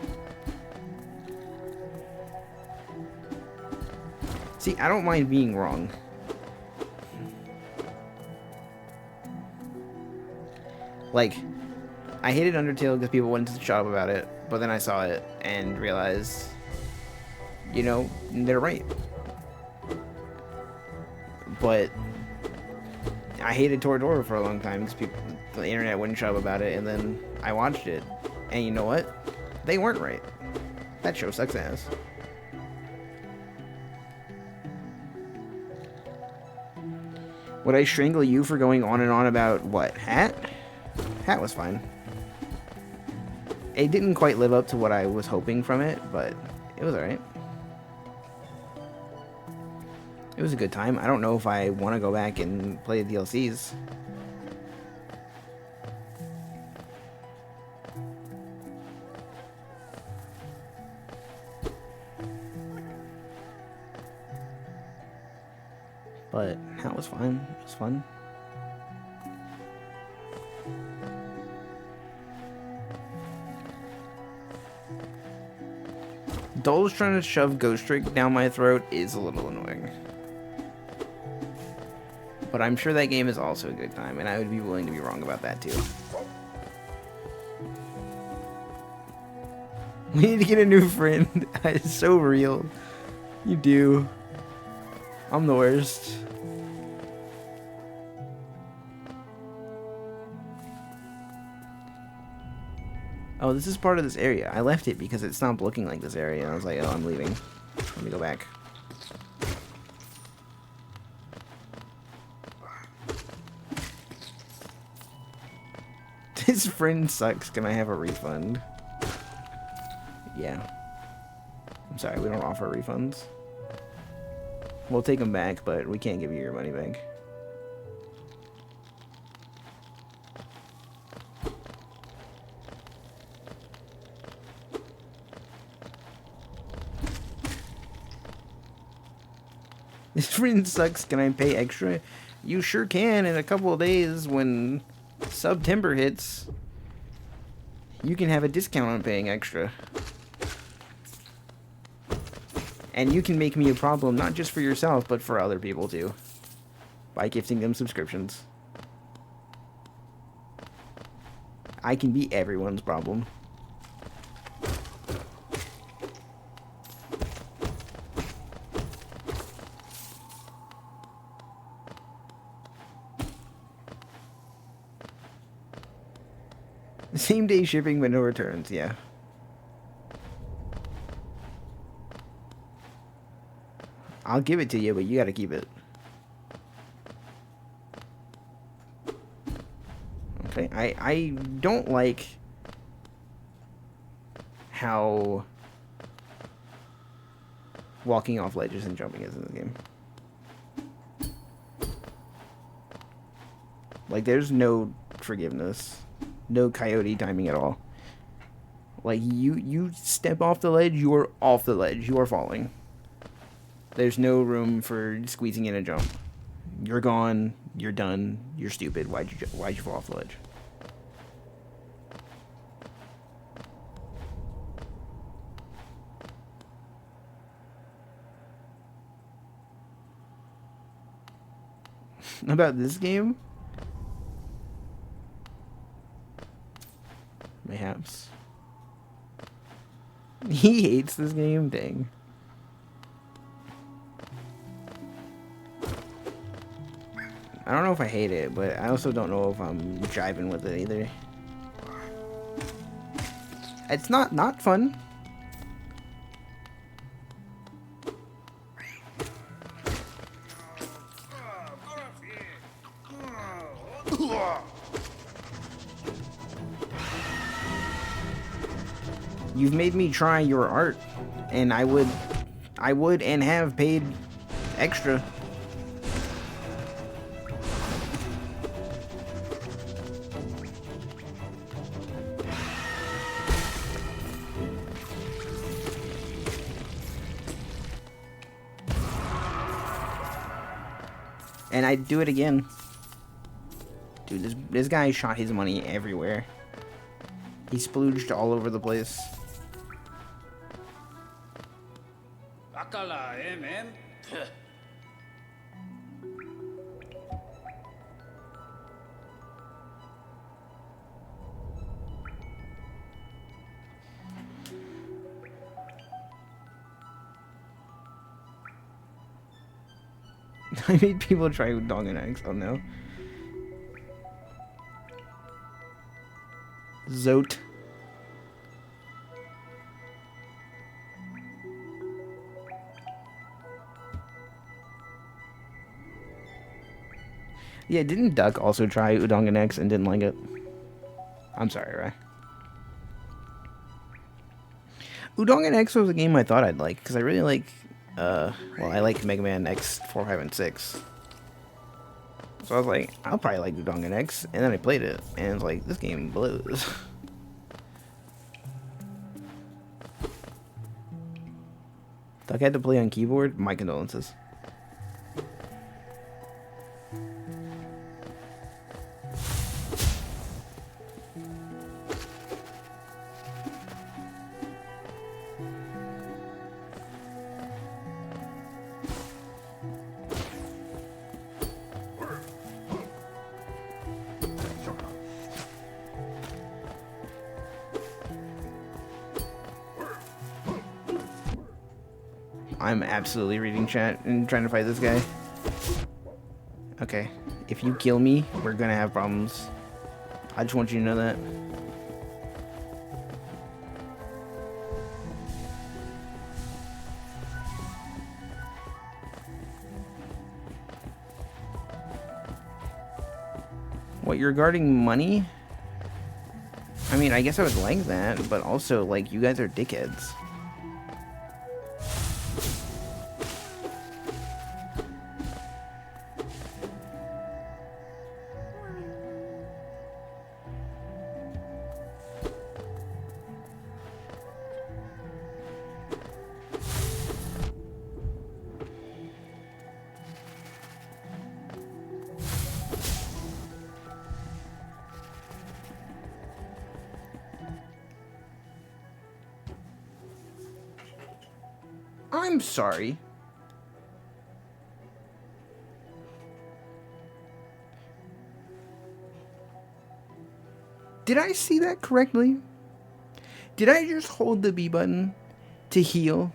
See, I don't mind being wrong. Like, I hated Undertale because people went to shut up about it, but then I saw it and realized, you know, they're right. But I hated Toradora for a long time because the internet wouldn't shut up about it, and then I watched it, and you know what? They weren't right. That show sucks ass. Would I strangle you for going on and on about what? Hat? Hat was fine. It didn't quite live up to what I was hoping from it, but it was alright. It was a good time. I don't know if I want to go back and play the DLCs. But that was fine. It was fun. Dole's trying to shove Ghost Trick down my throat is a little annoying. But I'm sure that game is also a good time, and I would be willing to be wrong about that too. We need to get a new friend. It's so real. You do. I'm the worst. Oh, this is part of this area. I left it because it stopped looking like this area, and I was like, oh, I'm leaving. Let me go back. This friend sucks. Can I have a refund? Yeah. I'm sorry, we don't offer refunds. We'll take them back, but we can't give you your money back. This friend sucks. Can I pay extra? You sure can. In a couple of days when September hits, you can have a discount on paying extra. And you can make me a problem, not just for yourself, but for other people too. By gifting them subscriptions. I can be everyone's problem. Same day shipping but no returns, yeah. I'll give it to you, but you gotta keep it. Okay, I don't like how walking off ledges and jumping is in the game. Like, there's no soft forgiveness. No coyote timing at all. Like, you step off the ledge, you are off the ledge. You are falling. There's no room for squeezing in a jump. You're gone. You're done. You're stupid. Why'd you fall off the ledge? About this game? Mayhaps. He hates this game? Dang. I don't know if I hate it, but I also don't know if I'm jiving with it either. It's not fun. You've made me try your art, and I would and have paid extra. And I'd do it again. Dude, this guy shot his money everywhere. He splooged all over the place. Akala, man? I made people try Udon and eggs. Oh no. Zote. Yeah, didn't Duck also try Udon and eggs and didn't like it? I'm sorry, Rai. Udon and X was a game I thought I'd like, because I really like, well, I like Mega Man X 4, 5, and 6. So I was like, I'll probably like Udon and X, and then I played it, and it's like, this game blows. Duck had to play on keyboard? My condolences. I'm absolutely reading chat and trying to fight this guy. Okay. If you kill me, we're gonna have problems. I just want you to know that. What, you're guarding money? I mean, I guess I would like that, but also, like, you guys are dickheads. I'm sorry. Did I see that correctly? Did I just hold the B button to heal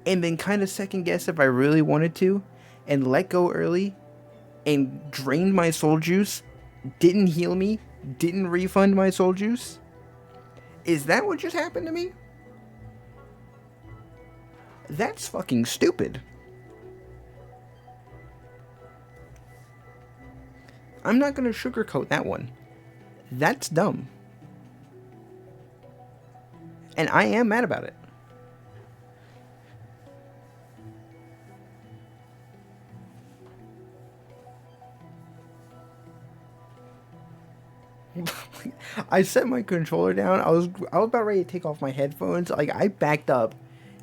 and then kind of second guess if I really wanted to and let go early and drained my soul juice, didn't heal me, didn't refund my soul juice? Is that what just happened to me? That's fucking stupid. I'm not gonna sugarcoat that one. That's dumb. And I am mad about it. I set my controller down. I was about ready to take off my headphones. Like I backed up.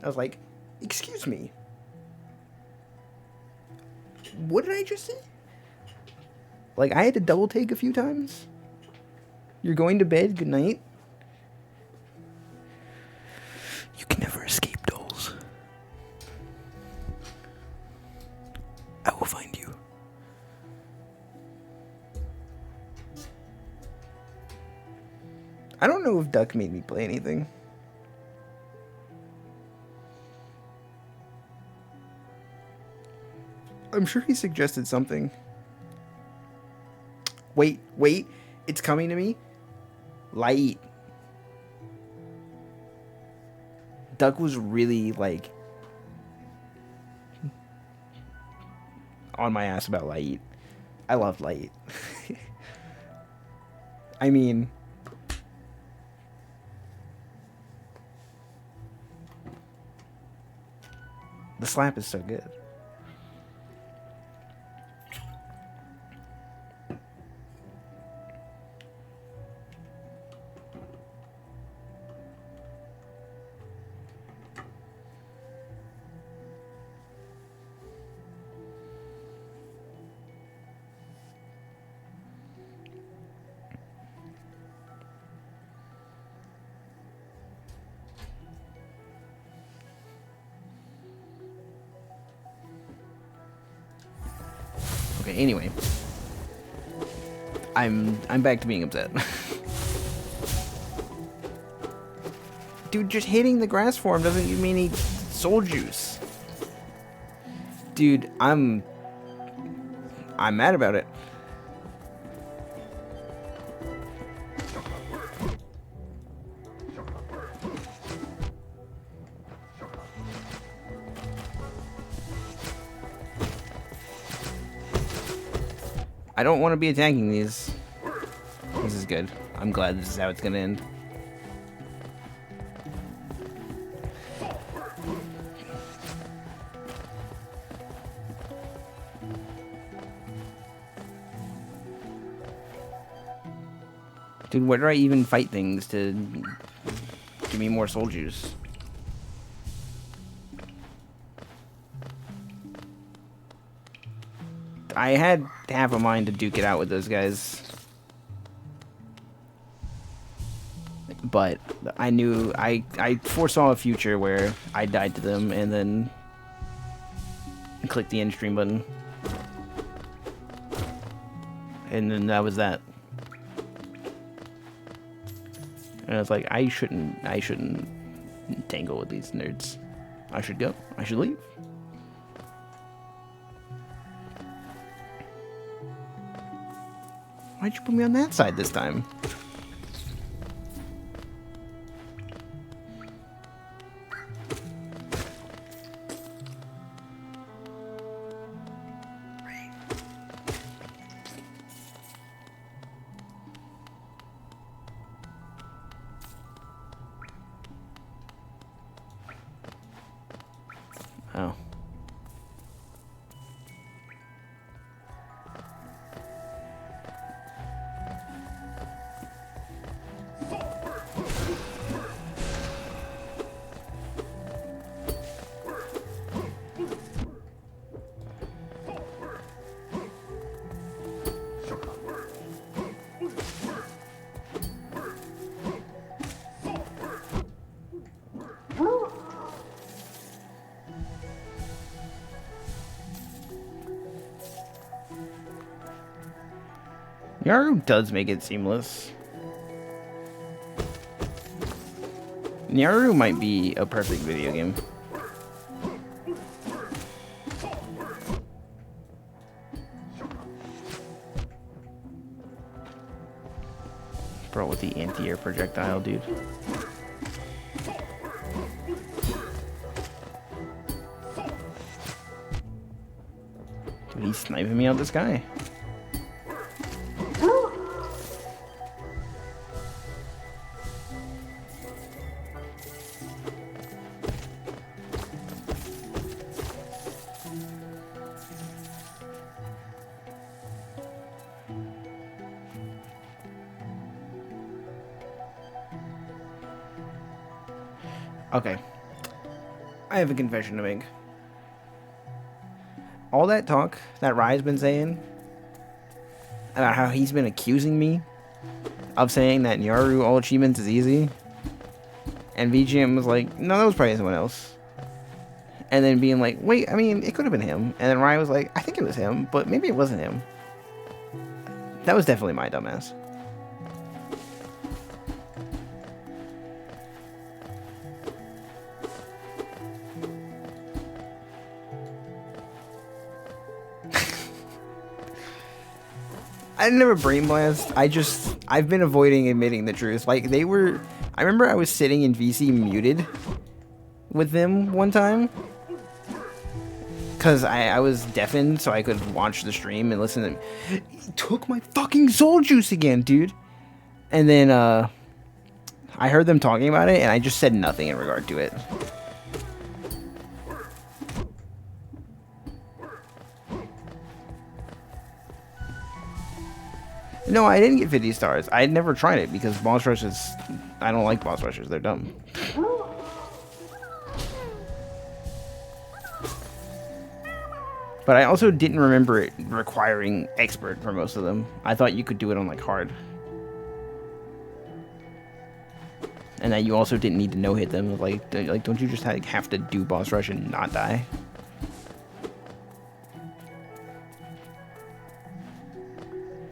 I was like, "Excuse me. What did I just see?" Like I had to double take a few times. You're going to bed. Good night. You can never escape dolls. I will find you. I don't know if Duck made me play anything. I'm sure he suggested something. Wait, it's coming to me. Light. Duck was really like on my ass about Light. I love Light. I mean, the slap is so good. Okay, anyway. I'm back to being upset. Dude, just hitting the grass form doesn't give me any soul juice. Dude, I'm mad about it. I don't want to be attacking these. This is good. I'm glad this is how it's gonna end. Dude, where do I even fight things to give me more soul juice? I had half a mind to duke it out with those guys. But I knew I foresaw a future where I died to them and then clicked the end stream button. And then that was that. And I was like, I shouldn't tangle with these nerds. I should go. I should leave. Why'd you put me on that side this time? Oh. Nyaru does make it seamless. Nyaru might be a perfect video game. Bro, with the anti-air projectile, dude. Dude, he's sniping me out the sky. Okay. I have a confession to make. All that talk that Rai's been saying about how he's been accusing me of saying that Nyaru all achievements is easy, and VGM was like, no, that was probably someone else. And then being like, wait, I mean, it could have been him. And then Rai was like, I think it was him, but maybe it wasn't him. That was definitely my dumbass. I didn't have a brain blast. I've been avoiding admitting the truth. Like, I remember I was sitting in VC muted with them one time. Because I was deafened, so I could watch the stream and listen to them. He took my fucking soul juice again, dude. And then, I heard them talking about it, and I just said nothing in regard to it. No, I didn't get 50 stars. I had never tried it because boss rushes... I don't like boss rushes. They're dumb. But I also didn't remember it requiring expert for most of them. I thought you could do it on, like, hard. And that you also didn't need to no-hit them. Like, don't you just have to do boss rush and not die?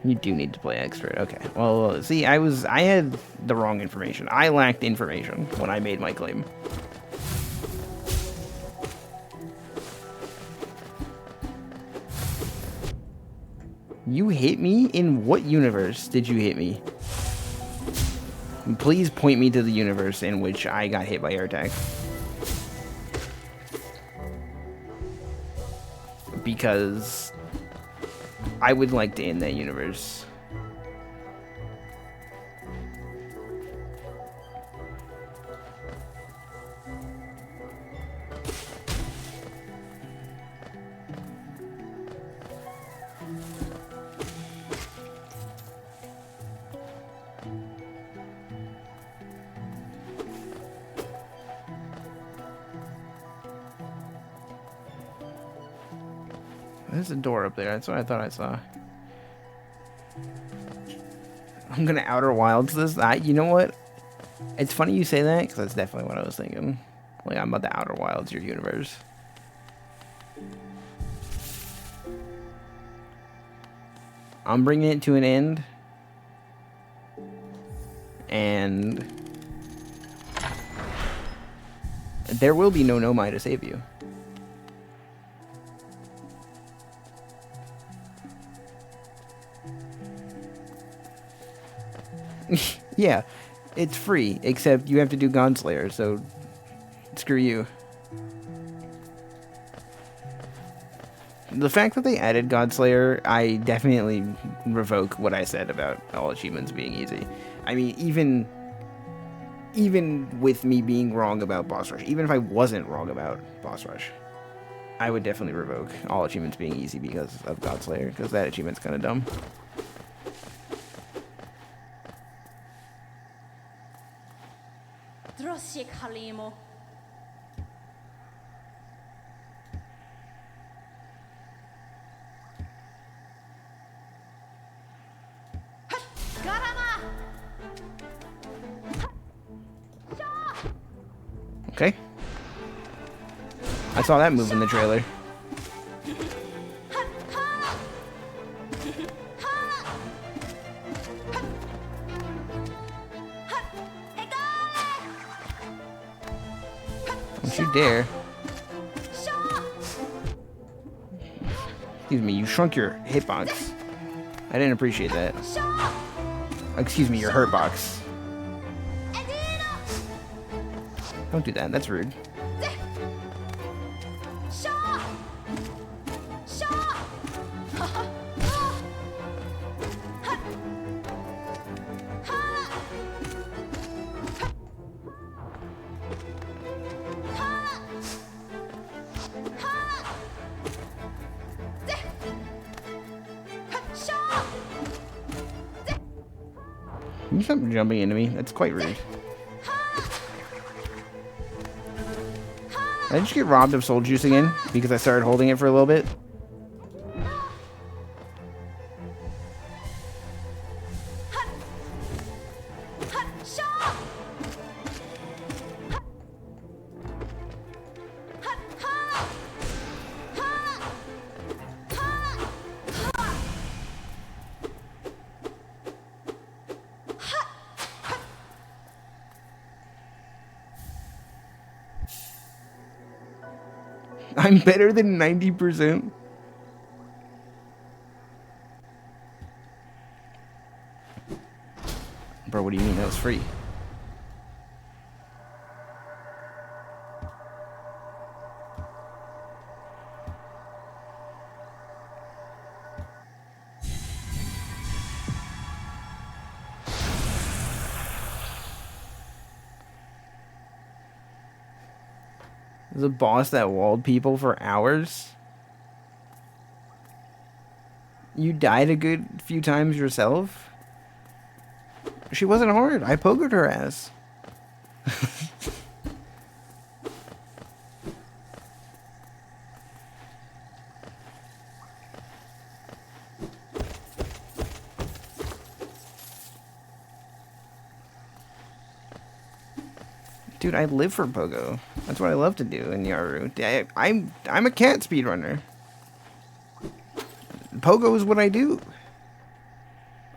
You do need to play expert. Okay. Well, see, I had the wrong information. I lacked information when I made my claim. You hit me? In what universe did you hit me? Please point me to the universe in which I got hit by air attack. Because I would like to end that universe. There's a door up there. That's what I thought I saw. I'm gonna Outer Wilds this. You know what? It's funny you say that because that's definitely what I was thinking. Like, I'm about to Outer Wilds your universe. I'm bringing it to an end. And there will be no Nomai to save you. Yeah, it's free, except you have to do Godslayer, so screw you. The fact that they added Godslayer, I definitely revoke what I said about all achievements being easy. I mean, even with me being wrong about Boss Rush, even if I wasn't wrong about Boss Rush, I would definitely revoke all achievements being easy because of Godslayer, because that achievement's kind of dumb. Okay. I saw that move in the trailer. Don't you dare. Excuse me, you shrunk your hitbox. I didn't appreciate that. Excuse me, your hurt box. Don't do that, that's rude. Can you stop jumping into me? That's quite rude. I just get robbed of soul juice again because I started holding it for a little bit? I'm better than 90%. Bro, what do you mean that was free? There's a boss that walled people for hours. You died a good few times yourself? She wasn't hard. I poked her ass. Dude, I live for Pogo. That's what I love to do in Yaru. I'm a cat speedrunner. Pogo is what I do.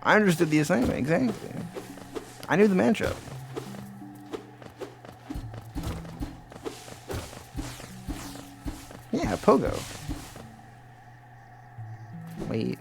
I understood the assignment, exactly. I knew the matchup. Yeah, Pogo. Wait.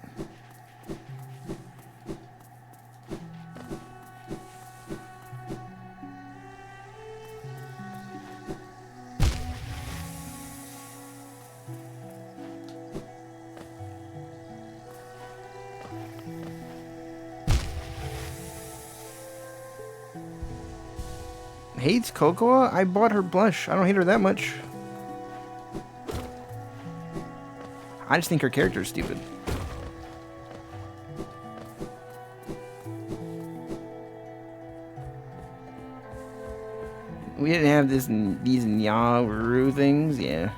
Hates Cocoa? I bought her blush. I don't hate her that much. I just think her character is stupid. We didn't have these Nyaru things, yeah.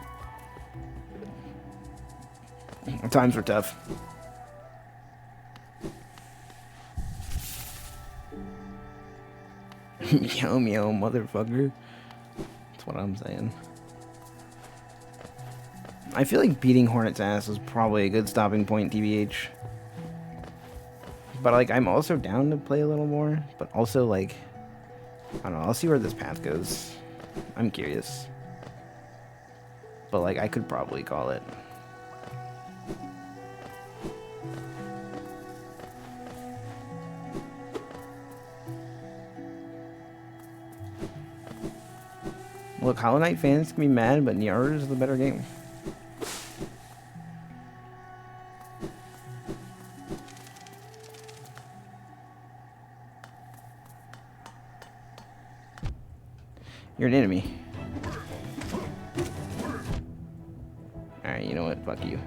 Times were tough. Meow meow, motherfucker. That's what I'm saying. I feel like beating Hornet's ass is probably a good stopping point, TBH. But, like, I'm also down to play a little more. But also, like, I don't know. I'll see where this path goes. I'm curious. But, like, I could probably call it. Look, Hollow Knight fans can be mad, but Nyaru is the better game. You're an enemy. Alright, you know what? Fuck you.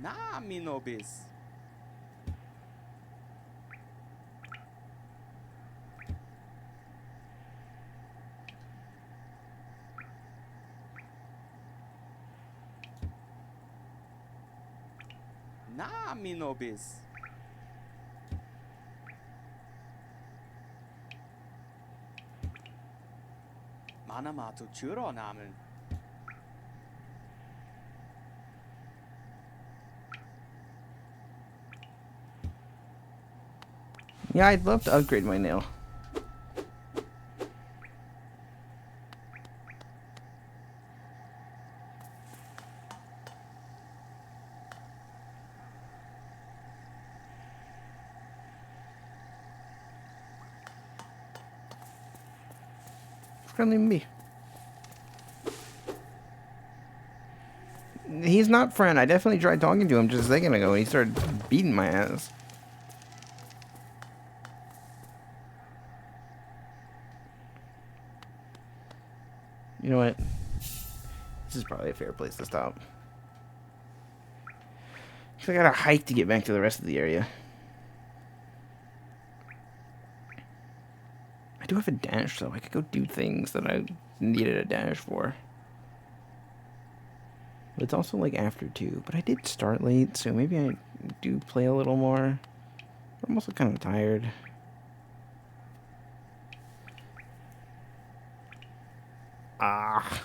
Nah, me no biz. Nah, me no biz. Manama to churo namen. Yeah, I'd love to upgrade my nail. Friendly me. He's not friend. I definitely tried talking to him just a second ago and he started beating my ass. You know what? This is probably a fair place to stop. Cause I gotta hike to get back to the rest of the area. I do have a dash, though. I could go do things that I needed a dash for. But it's also like after 2. But I did start late, so maybe I do play a little more. I'm also kind of tired. Ah.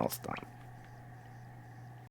I'll stop.